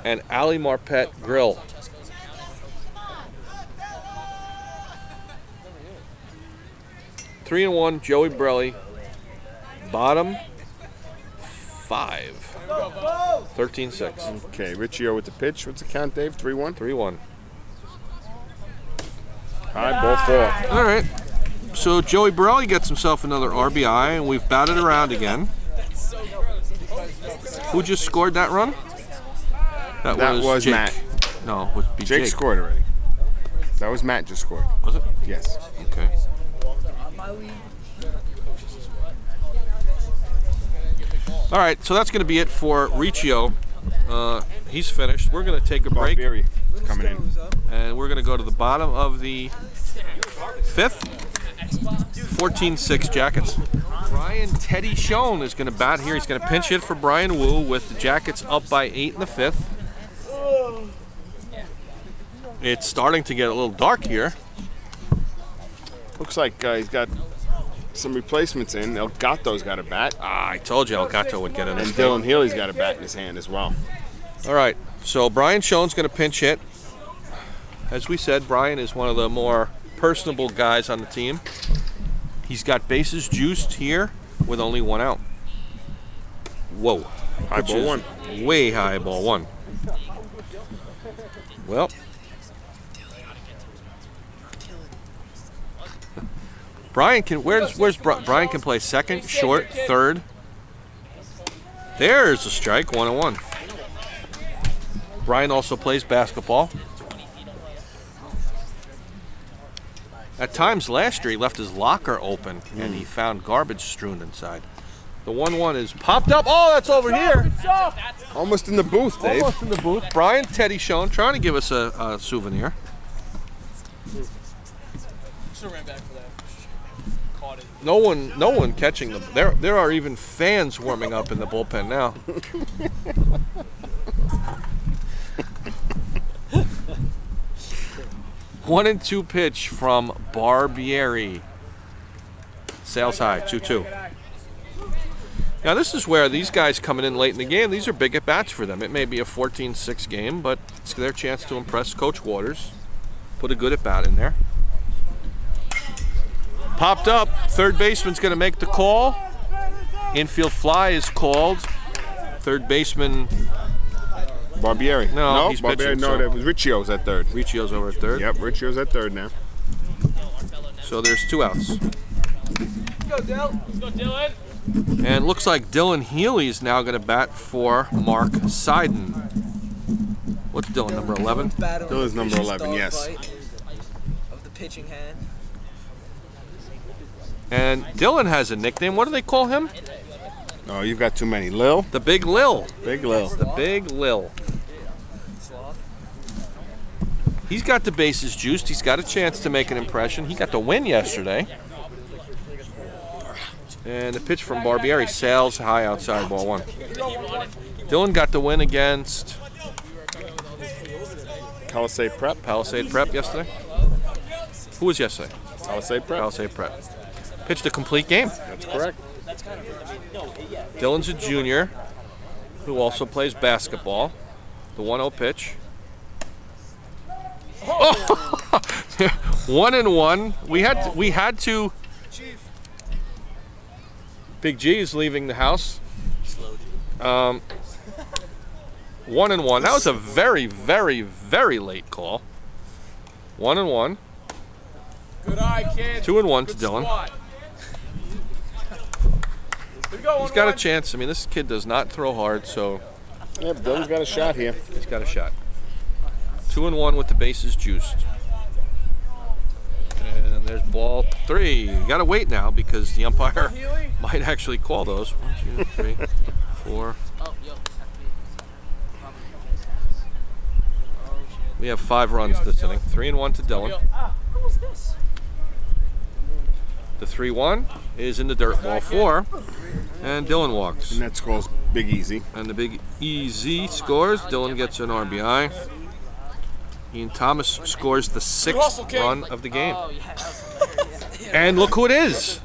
and Ali Marpet grill? Three and 1, Joey Brelli. Bottom 5. 13-6. Okay, Riccio with the pitch. What's the count, Dave? 3-1? 3-1. High, ball 4. All right. So Joey Brelli gets himself another RBI, and we've batted around again. Who just scored that run? That was Jake. Matt. No, it would be Jake. Jake scored already. That was Matt just scored. Was it? Yes. Okay. All right, so that's going to be it for Riccio. He's finished. We're going to take a break. Barbieri coming in. And we're going to go to the bottom of the 5th. 14-6 Jackets. Brian Teddy Schoen is going to bat here. He's going to pinch hit for Brian Wu with the Jackets up by 8 in the 5th. It's starting to get a little dark here. Looks like he's got some replacements in. El Gato's got a bat. I told you El Gato would get in this And game. Dylan Healy's got a bat in his hand as well. All right, so Brian Schoen's going to pinch hit. As we said, Brian is one of the more personable guys on the team. He's got bases juiced here with only 1 out. Whoa. High ball 1. Way high, ball 1. Well. Brian can, Brian can play second, short, third. There's a strike, 1-1. Brian also plays basketball. At times last year, he left his locker open and he found garbage strewn inside. The 1-1 is popped up. Oh, that's over here. Almost in the booth, Dave. Almost in the booth. Brian Teddy Schoen trying to give us a souvenir. Should have ran back for that. Caught it. No one catching them. There are even fans warming up in the bullpen now. 1-2 pitch from Barbieri. Sails high, 2-2. Now this is where these guys coming in late in the game, these are big at-bats for them. It may be a 14-6 game, but it's their chance to impress Coach Waters. Put a good at-bat in there. Popped up, third baseman's going to make the call. Infield fly is called. Third baseman... Barbieri. No, he's Barbieri. pitching, No, so. that was Riccio's at third. Riccio's over at third. Yep, Riccio's at third now. So there's 2 outs. Let's go, Dylan. Let's go, Dylan. And it looks like Dylan Healy is now going to bat for Mark Seiden. What's Dylan, number 11? Dylan's number 11, yes. Of the pitching hand. And Dylan has a nickname. What do they call him? Oh, you've got too many. Lil? The Big Lil. Big Lil. The Big Lil. He's got the bases juiced. He's got a chance to make an impression. He got the win yesterday. And the pitch from Barbieri sails high outside, ball 1. Dylan got the win against Palisade Prep. Palisade Prep yesterday. Who was yesterday? Palisade Prep. Palisade Prep. Pitched a complete game. That's correct. Dylan's a junior who also plays basketball. The 1-0 pitch. Oh! 1-1. We had to. Big G is leaving the house. 1-1. That was a very, very, very late call. 1-1. Good eye, kid. 2-1 to Good Dylan. squat. He's got a chance. I mean, this kid does not throw hard, so. Yep, Dylan's got a shot here. He's got a shot. 2-1 with the bases juiced. And there's Ball 3. You gotta wait now because the umpire might actually call those. 1, 2, 3, 4. We have 5 runs this inning. 3-1 to Dylan. What was this? The 3-1 is in the dirt. Ball 4. And Dylan walks. And that scores Big Easy. And the Big Easy scores. Dylan gets an RBI. Ian Thomas scores the 6th run of the game. And look who it is.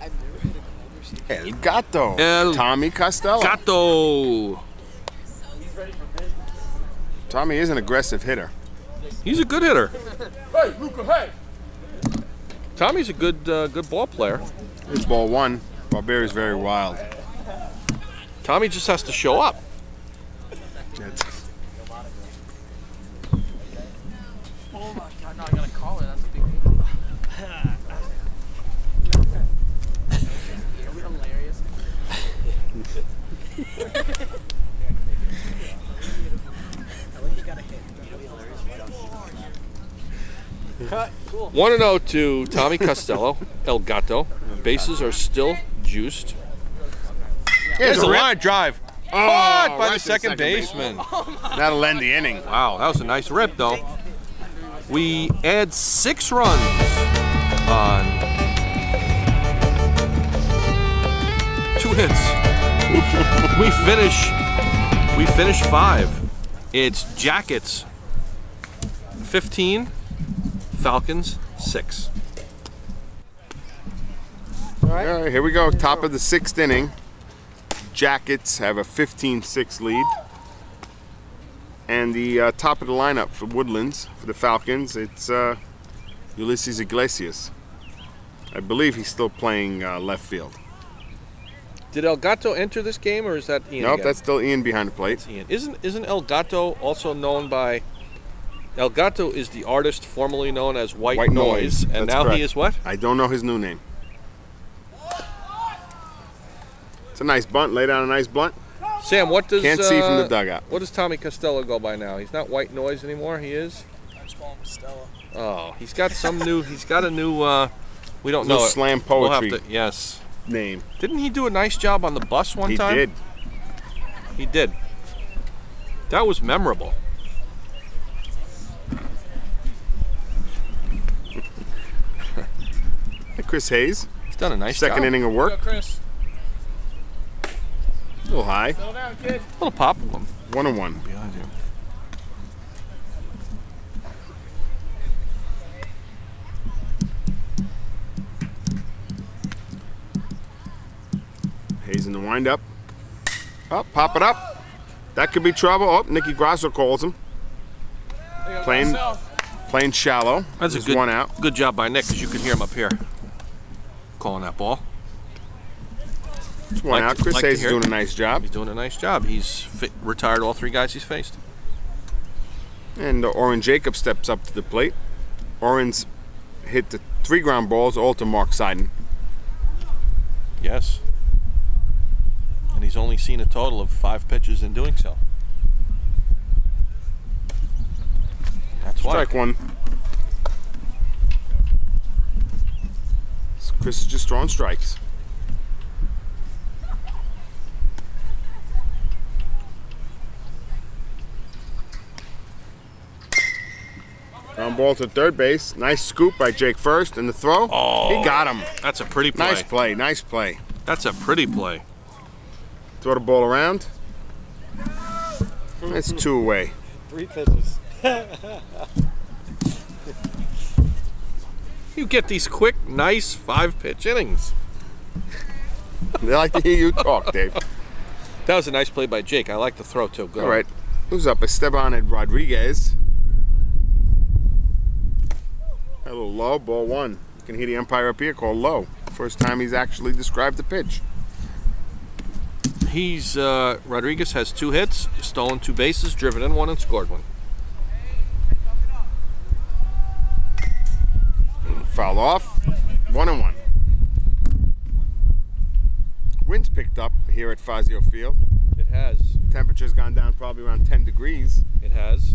El Gato. Tommy Costello. Gato. Tommy is an aggressive hitter. He's a good hitter. Hey, Luca, hey! Tommy's a good ball player. Here's ball 1. Barbari's very wild. Tommy just has to show up. Oh my god, no, I gotta call it. That's a big deal. Are we hilarious? Cool. 1-0 to Tommy Costello, El Gato. Bases are still juiced. There's a line drive. Caught by the second baseman. That'll end the inning. Wow, that was a nice rip, though. We add 6 runs on 2 hits. We finish 5. It's Jackets 15, Falcons 6. All right, here we go. Top of the 6th inning. Jackets have a 15-6 lead. And the top of the lineup for Woodlands, for the Falcons, it's Ulysses Iglesias. I believe he's still playing left field. Did El Gato enter this game, or is that Ian? Nope, again? that's still Ian behind the plate. Ian. Isn't El Gato also known by... El Gato is the artist formerly known as White Noise, and That's now correct. he is what? I don't know his new name. It's a nice bunt. Lay down a nice blunt. Sam, what does... Can't see from the dugout. What does Tommy Costello go by now? He's not White Noise anymore, he is? I just call him Costello. Oh, he's got some new... He's got a new... we don't Little know it. slam poetry We'll have to, yes. Name. Didn't he do a nice job on the bus one time? He did. He did. That was memorable. Hey, Chris Hayes. He's done a nice job. Second inning of work. Go, Chris. A little high. Settle down, kid. A little pop of him. 1-1. Behind you. Hayes in the windup. Up, pop it up. That could be trouble. Oh, Nicky Grasso calls him. Playing shallow. That's There's a good one out. Good job by Nick, because you could hear him up here calling that ball. It's one out. Chris Hayes is doing a nice job. He's doing a nice job. He's retired all 3 guys he's faced. And Oren Jacob steps up to the plate. Oren's hit the 3 ground balls, all to Mark Seiden. Yes. And he's only seen a total of 5 pitches in doing so. That's why. Strike 1. Chris is just throwing strikes. Ground ball to third base. Nice scoop by Jake first, and the throw. Oh, he got him. That's a pretty play. Nice play. Nice play. That's a pretty play. Throw the ball around. That's 2 away. 3 pitches. You get these quick, nice 5-pitch innings. They like to hear you talk, Dave. That was a nice play by Jake. I like the throw too. Go. All right. Who's up? Esteban Rodriguez. A little low, ball 1. You can hear the umpire up here call low. First time he's actually described the pitch. He's Rodriguez has 2 hits, stolen 2 bases, driven in 1, and scored 1. Foul off. 1-1. Wind's picked up here at Fazio Field. It has. Temperature's gone down probably around 10 degrees. It has.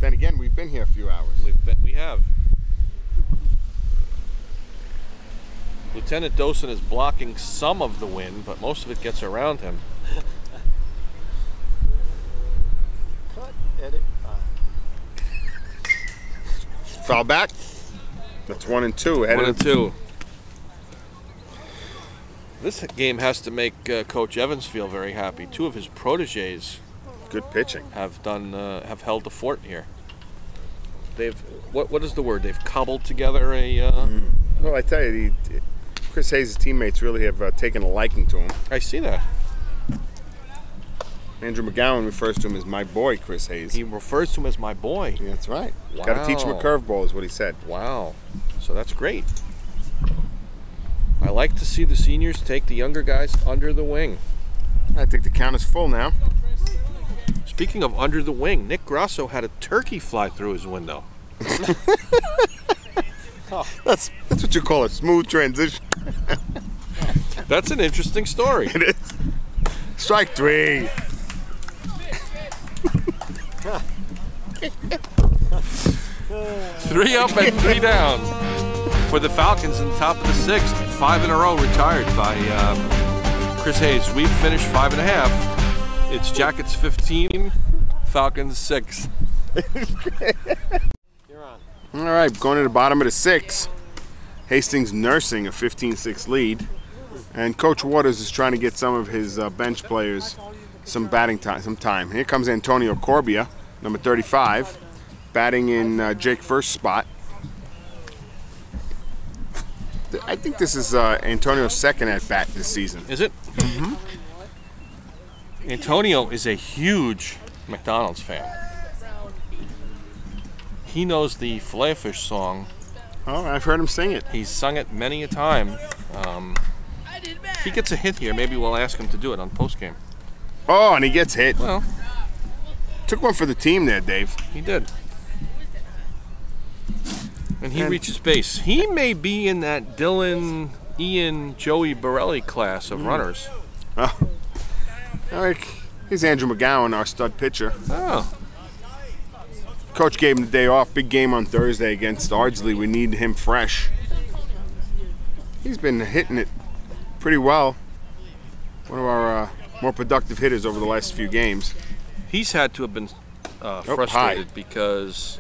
Then again, we've been here a few hours. We have. Lieutenant Dosen is blocking some of the wind, but most of it gets around him. Cut, edit, Foul back. That's 1 and 2. 1 and 2. This game has to make Coach Evans feel very happy. 2 of his proteges, good pitching, have held the fort here. They've what is the word? They've cobbled together a. Well, I tell you, Chris Hayes' teammates really have taken a liking to him. I see that. Andrew McGowan refers to him as my boy, Chris Hayes. He refers to him as my boy. Yeah, that's right. Wow. Got to teach him a curveball, is what he said. Wow. So that's great. I like to see the seniors take the younger guys under the wing. I think the count is full now. Speaking of under the wing, Nick Grasso had a turkey fly through his window. That's what you call a smooth transition. That's an interesting story. It is. Strike 3. 3 up and 3 down for the Falcons in the top of the 6th. 5 in a row retired by Chris Hayes. We've finished 5.5. It's Jackets 15, Falcons 6. You're on. All right, going to the bottom of the 6th. Hastings nursing a 15-6 lead. And Coach Waters is trying to get some of his bench players some batting time, Here comes Antonio Corbia, number 35, batting in Jake First's spot. I think this is Antonio's second at bat this season. Is it? Mm-hmm. Antonio is a huge McDonald's fan. He knows the Filet-O-Fish song. Oh, I've heard him sing it. He's sung it many a time. If he gets a hit here, maybe we'll ask him to do it on postgame. Oh, and he gets hit. Well, took one for the team there, Dave. He did. And he reaches base. He may be in that Dylan, Ian, Joey Borelli class of runners. Oh. All right. Here's Andrew McGowan, our stud pitcher. Oh. Coach gave him the day off. Big game on Thursday against Ardsley. We need him fresh. He's been hitting it pretty well. One of our more productive hitters over the last few games. He's had to have been frustrated because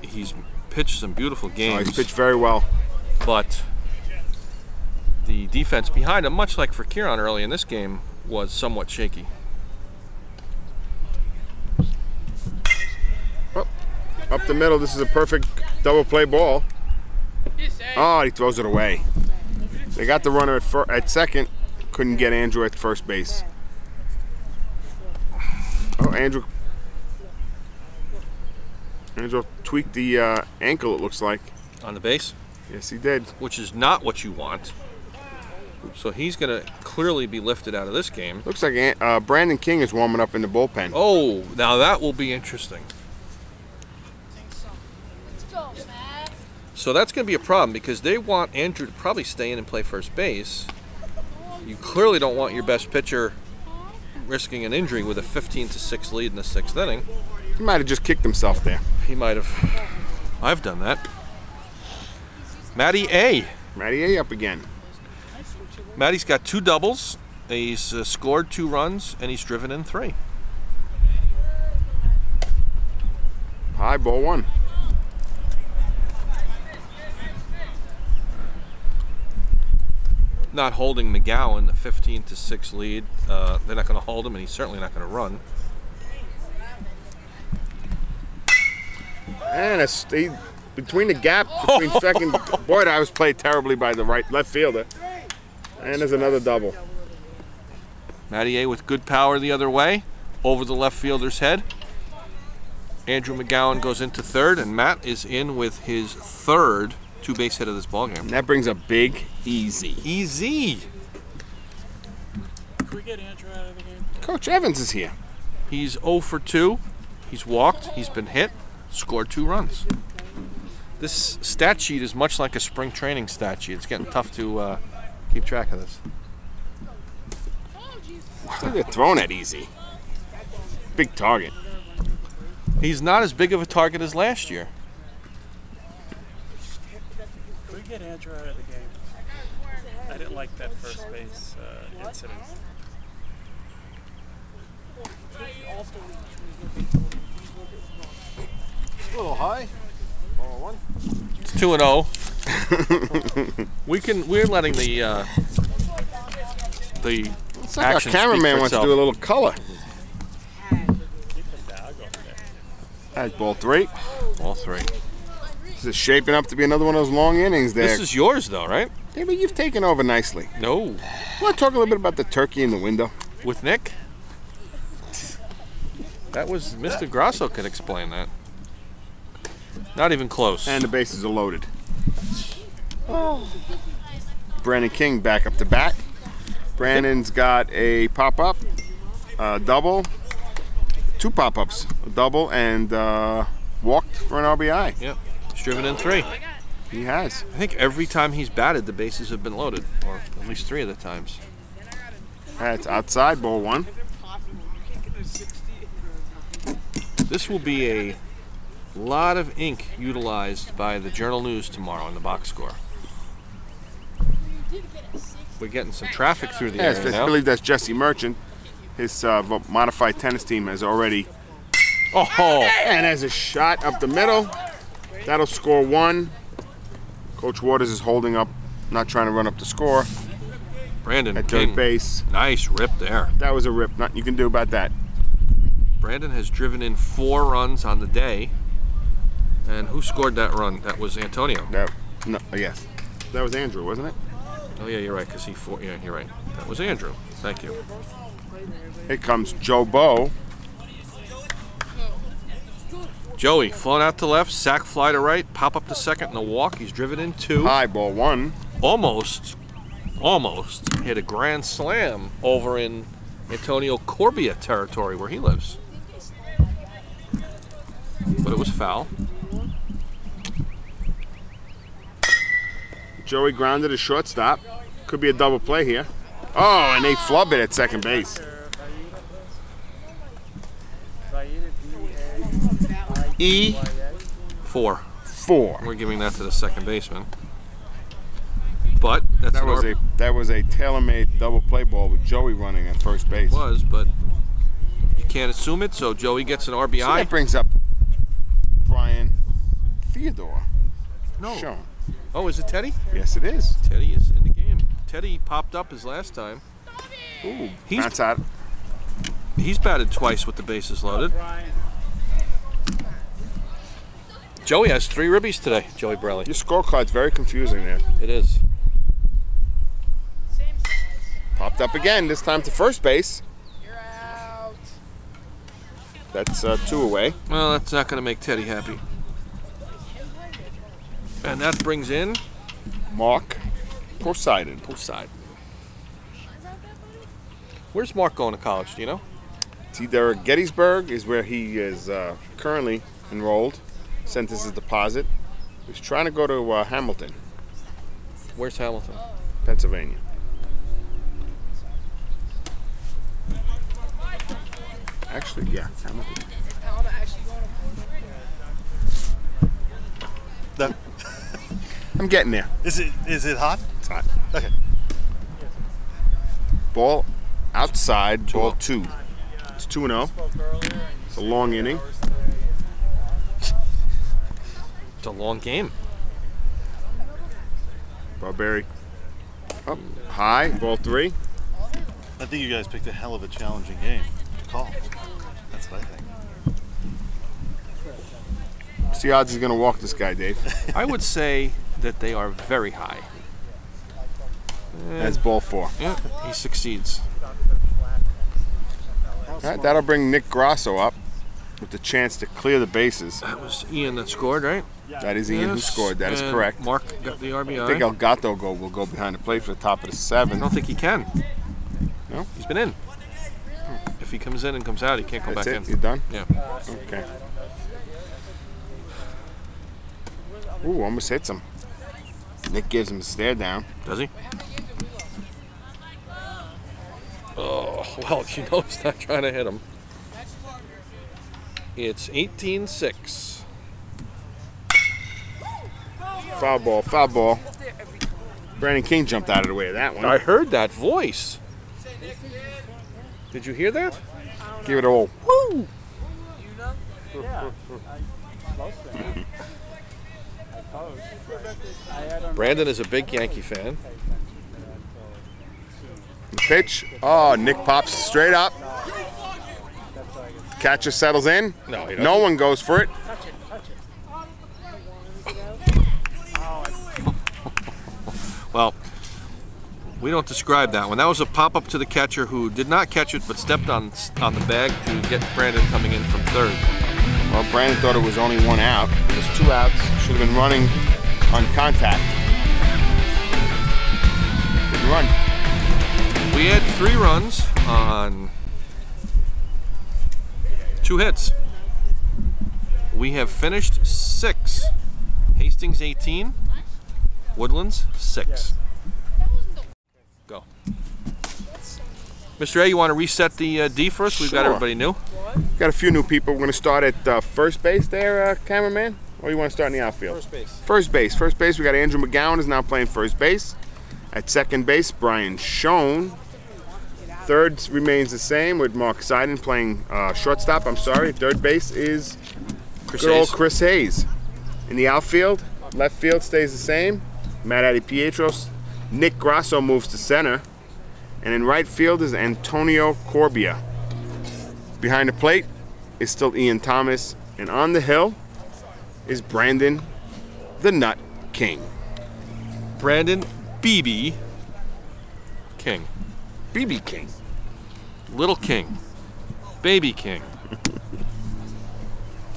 he's pitched some beautiful games. Oh, he's pitched very well. But the defense behind him, much like for Kieran early in this game, was somewhat shaky. Oh, up the middle, this is a perfect double play ball. Oh, he throws it away. They got the runner at second, couldn't get Andrew at first base. Oh, Andrew tweaked the ankle, it looks like. On the base? Yes, he did. Which is not what you want. So he's going to clearly be lifted out of this game. Looks like Brandon King is warming up in the bullpen. Oh, now that will be interesting. So that's going to be a problem because they want Andrew to probably stay in and play first base. You clearly don't want your best pitcher risking an injury with a 15-6 lead in the 6th inning. He might have just kicked himself there. He might have. I've done that. Matty A. Matty A up again. Matty's got 2 doubles. He's scored 2 runs, and he's driven in 3. High, ball 1. Not holding McGowan, the 15-6 lead. They're not going to hold him, and he's certainly not going to run. And between the gap between second, boy, that was played terribly by the left fielder. And there's another double. Matty A with good power the other way, over the left fielder's head. Andrew McGowan goes into third, and Matt is in with his 3rd 2-base hit of this ballgame. And that brings a big easy. Easy. Can we get Andrew out of the game? Coach Evans is here. He's 0 for 2. He's walked. He's been hit. Scored 2 runs. This stat sheet is much like a spring training stat sheet. It's getting tough to keep track of this. They're throwing that easy. Big target. He's not as big of a target as last year. Can we get Andrew out of the game? didn't like that first base incident. A little high. Ball one. It's 2-0. We're letting the It's like our action cameraman speak for wants to itself. do a little color. That's ball 3. Ball 3. This is shaping up to be another one of those long innings there. This is yours, though, right? Yeah, but you've taken over nicely. No. Want to talk a little bit about the turkey in the window? With Nick? That was Mr. Grasso can explain that. Not even close. And the bases are loaded. Brandon King back up to bat. Brandon's got a pop-up, a double, 2 pop-ups, a double, and walked for an RBI. Yep. He's driven in 3. He has. I think every time he's batted, the bases have been loaded, or at least 3 of the times. That's outside, ball 1. This will be a lot of ink utilized by the Journal News tomorrow in the box score. We're getting some traffic through the area I now. believe that's Jesse Merchant. His modified tennis team has already. Oh! And as a shot up the middle, that'll score 1. Coach Waters is holding up, not trying to run up the score. Brandon at King. third base. Nice rip there. That was a rip. Nothing you can do about that. Brandon has driven in 4 runs on the day. And who scored that run? That was Antonio. Yes. That was Andrew, wasn't it? Oh yeah, you're right, because yeah, you're right. That was Andrew. Thank you. Here comes Joe Bow. Joey, flown out to left, sack fly to right, pop up to second in the walk. He's driven in 2. High, ball 1. Almost hit a grand slam over in Antonio Corbia territory where he lives. But it was foul. Joey grounded a shortstop. Could be a double play here. Oh, and they flub it at second base. Four. We're giving that to the second baseman. But that's that was a tailor-made double play ball with Joey running at first base. It was, but you can't assume it, so Joey gets an RBI. So that brings up Brian Theodore. No. Sean. Oh, is it Teddy? Yes, it is. Teddy is in the game. Teddy popped up his last time. Ooh, that's out. He's batted twice with the bases loaded. Joey has 3 ribbies today, Joey Brelli. Your scorecard's very confusing there. It is. Popped up again, this time to first base. That's 2 away. Well, that's not going to make Teddy happy. And that brings in Mark Poseidon. Where's Mark going to college, do you know? It's either Gettysburg is where he is currently enrolled, sent his deposit. He's trying to go to Hamilton. Where's Hamilton? Pennsylvania. Actually, yeah, Hamilton. I'm getting there. Is it hot? It's hot. Okay. Ball outside, ball 2. It's 2-0. It's a long inning. It's a long game. Barberry up high, ball 3. I think you guys picked a hell of a challenging game to call. That's what I think. What's the odds he's going to walk this guy, Dave? I would say that they are very high. That's ball 4. Yeah, he succeeds. All right, that'll bring Nick Grasso up with the chance to clear the bases. That was Ian that scored, right? That is Ian who scored. That is correct. Mark got the RBI. I think Elgato will go behind the plate for the top of the 7. I don't think he can. No? He's been in. If he comes in and comes out, he can't come That's back it? in. You're done? Yeah. Okay. Ooh, almost hits him. Nick gives him a stare down. Does he? Oh, well, you know he's not trying to hit him. It's 18-6. Foul ball, foul ball. Brandon King jumped out of the way of that one. I heard that voice. Did you hear that? Give it a whole woo. Brandon is a big Yankee fan. Pitch. Oh, Nick pops straight up. Catcher settles in. No, he doesn't. No one goes for it. Well, we don't describe that one. That was a pop-up to the catcher who did not catch it but stepped on the bag to get Brandon coming in from third. Well, Brandon thought it was only one out. There's 2 outs. Should have been running on contact. Didn't run. We had 3 runs on 2 hits. We have finished 6. Hastings 18, Woodlands 6. Go. Mr. A, you want to reset the D for us? We've got everybody new. Got a few new people. We're going to start at first base there, cameraman. Or you want to start in the outfield? First base. First base. First base, we got Andrew McGowan is now playing first base. At second base, Brian Schoen. Third remains the same with Mark Seiden playing shortstop. I'm sorry. Third base is good old Chris Hayes. In the outfield, left field stays the same. Matt Addipietros. Nick Grasso moves to center. And in right field is Antonio Corbia. Behind the plate is still Ian Thomas. And on the hill is Brandon the Nut King. Brandon BB King. BB King. Little King. Baby King.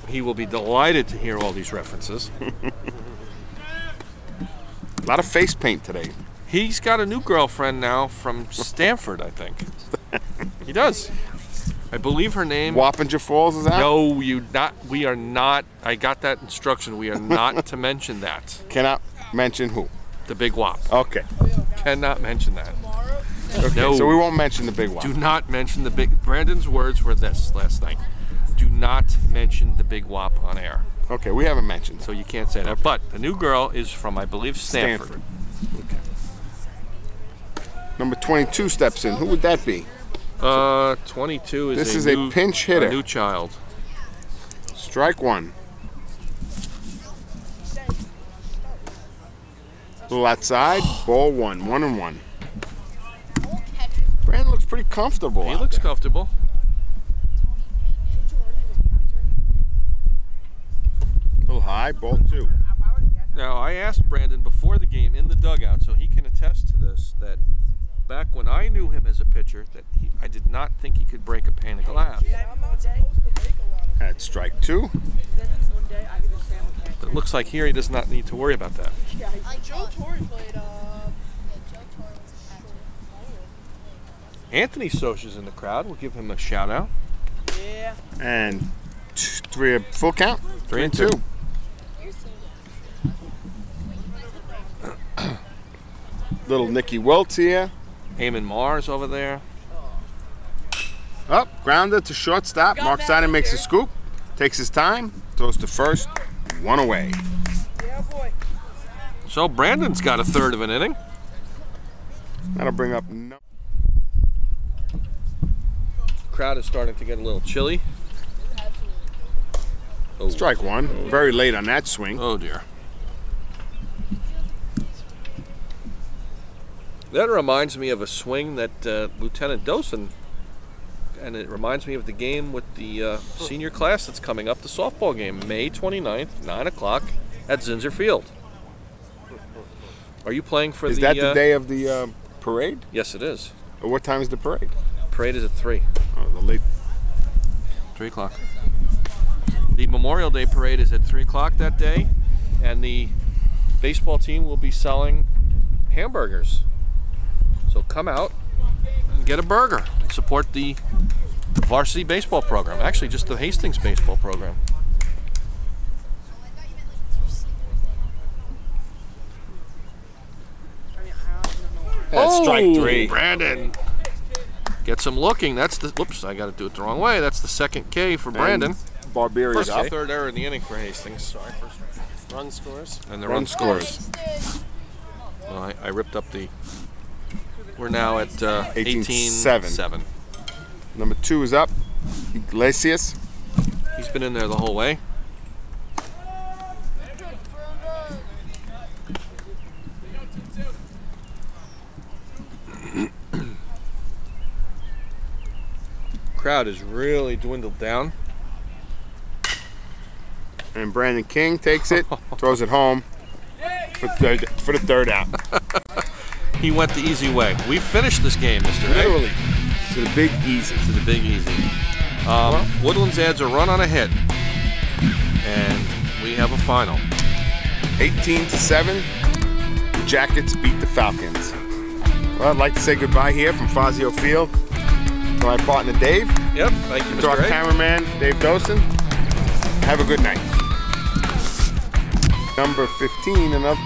He will be delighted to hear all these references. A lot of face paint today. He's got a new girlfriend now from Stanford, I think. He does. I believe her name. Wappinger Falls is out? No, we are not. I got that instruction. We are not to mention that. Cannot mention who? The Big Wop. Okay. Cannot mention that. Okay, no. So we won't mention the Big Wop. Do not mention the Big. Brandon's words were this last night. Do not mention the Big Wop on air. Okay, we haven't mentioned. So you can't say that. But the new girl is from, I believe, Stanford. Okay. Number 22 steps in. Who would that be? 22 is this is a pinch hitter. A new child. Strike one. A little outside. Ball one. 1-1. Brandon looks pretty comfortable. He looks comfortable. A little high. Ball 2. Now, I asked Brandon before the game in the dugout, so he can attest to this, that back when I knew him as a pitcher, that I did not think he could break a pane of glass. At strike 2. But it looks like here he does not need to worry about that. Joe Torre played. Anthony Socha's in the crowd. We'll give him a shout out. Yeah. And 3 full count. 3-2. Little Nicky Wiltz here. Eamon Mars over there. Up, grounder to shortstop. Mark Seiden makes a scoop, takes his time, throws to first, 1 away. Yeah, boy. So Brandon's got a third of an inning. That'll bring up. Crowd is starting to get a little chilly. Oh. Strike 1. Very late on that swing. Oh dear. That reminds me of a swing that Lieutenant Dosen, and it reminds me of the game with the senior class that's coming up, the softball game, May 29th, 9 o'clock at Zinser Field. Are you playing for Is that the day of the parade? Yes, it is. What time is the parade? Parade is at 3. Oh, the late. 3 o'clock. The Memorial Day parade is at 3 o'clock that day, and the baseball team will be selling hamburgers. So come out and get a burger and support the varsity baseball program. Actually, just the Hastings baseball program. That's strike 3. Brandon gets him looking. That's the. Whoops, I got to do it the wrong way. That's the second K for Brandon. Barberia's up. Third error in the inning for Hastings. Run scores. And the run scores. Well, I ripped up the. We're now at 18-7. 18-7. Number 2 is up. Iglesias. He's been in there the whole way. Crowd has really dwindled down. And Brandon King takes it, throws it home for the third out. He went the easy way. We finished this game, Mr. A. Literally. To the big easy. To the big easy. Woodlands adds a run on a hit. And we have a final. 18-7. The Jackets beat the Falcons. Well, I'd like to say goodbye here from Fazio Field to my partner Dave. Yep, thank you, Mr. To our A. cameraman Dave Dosen. Have a good night. Number 15 and up.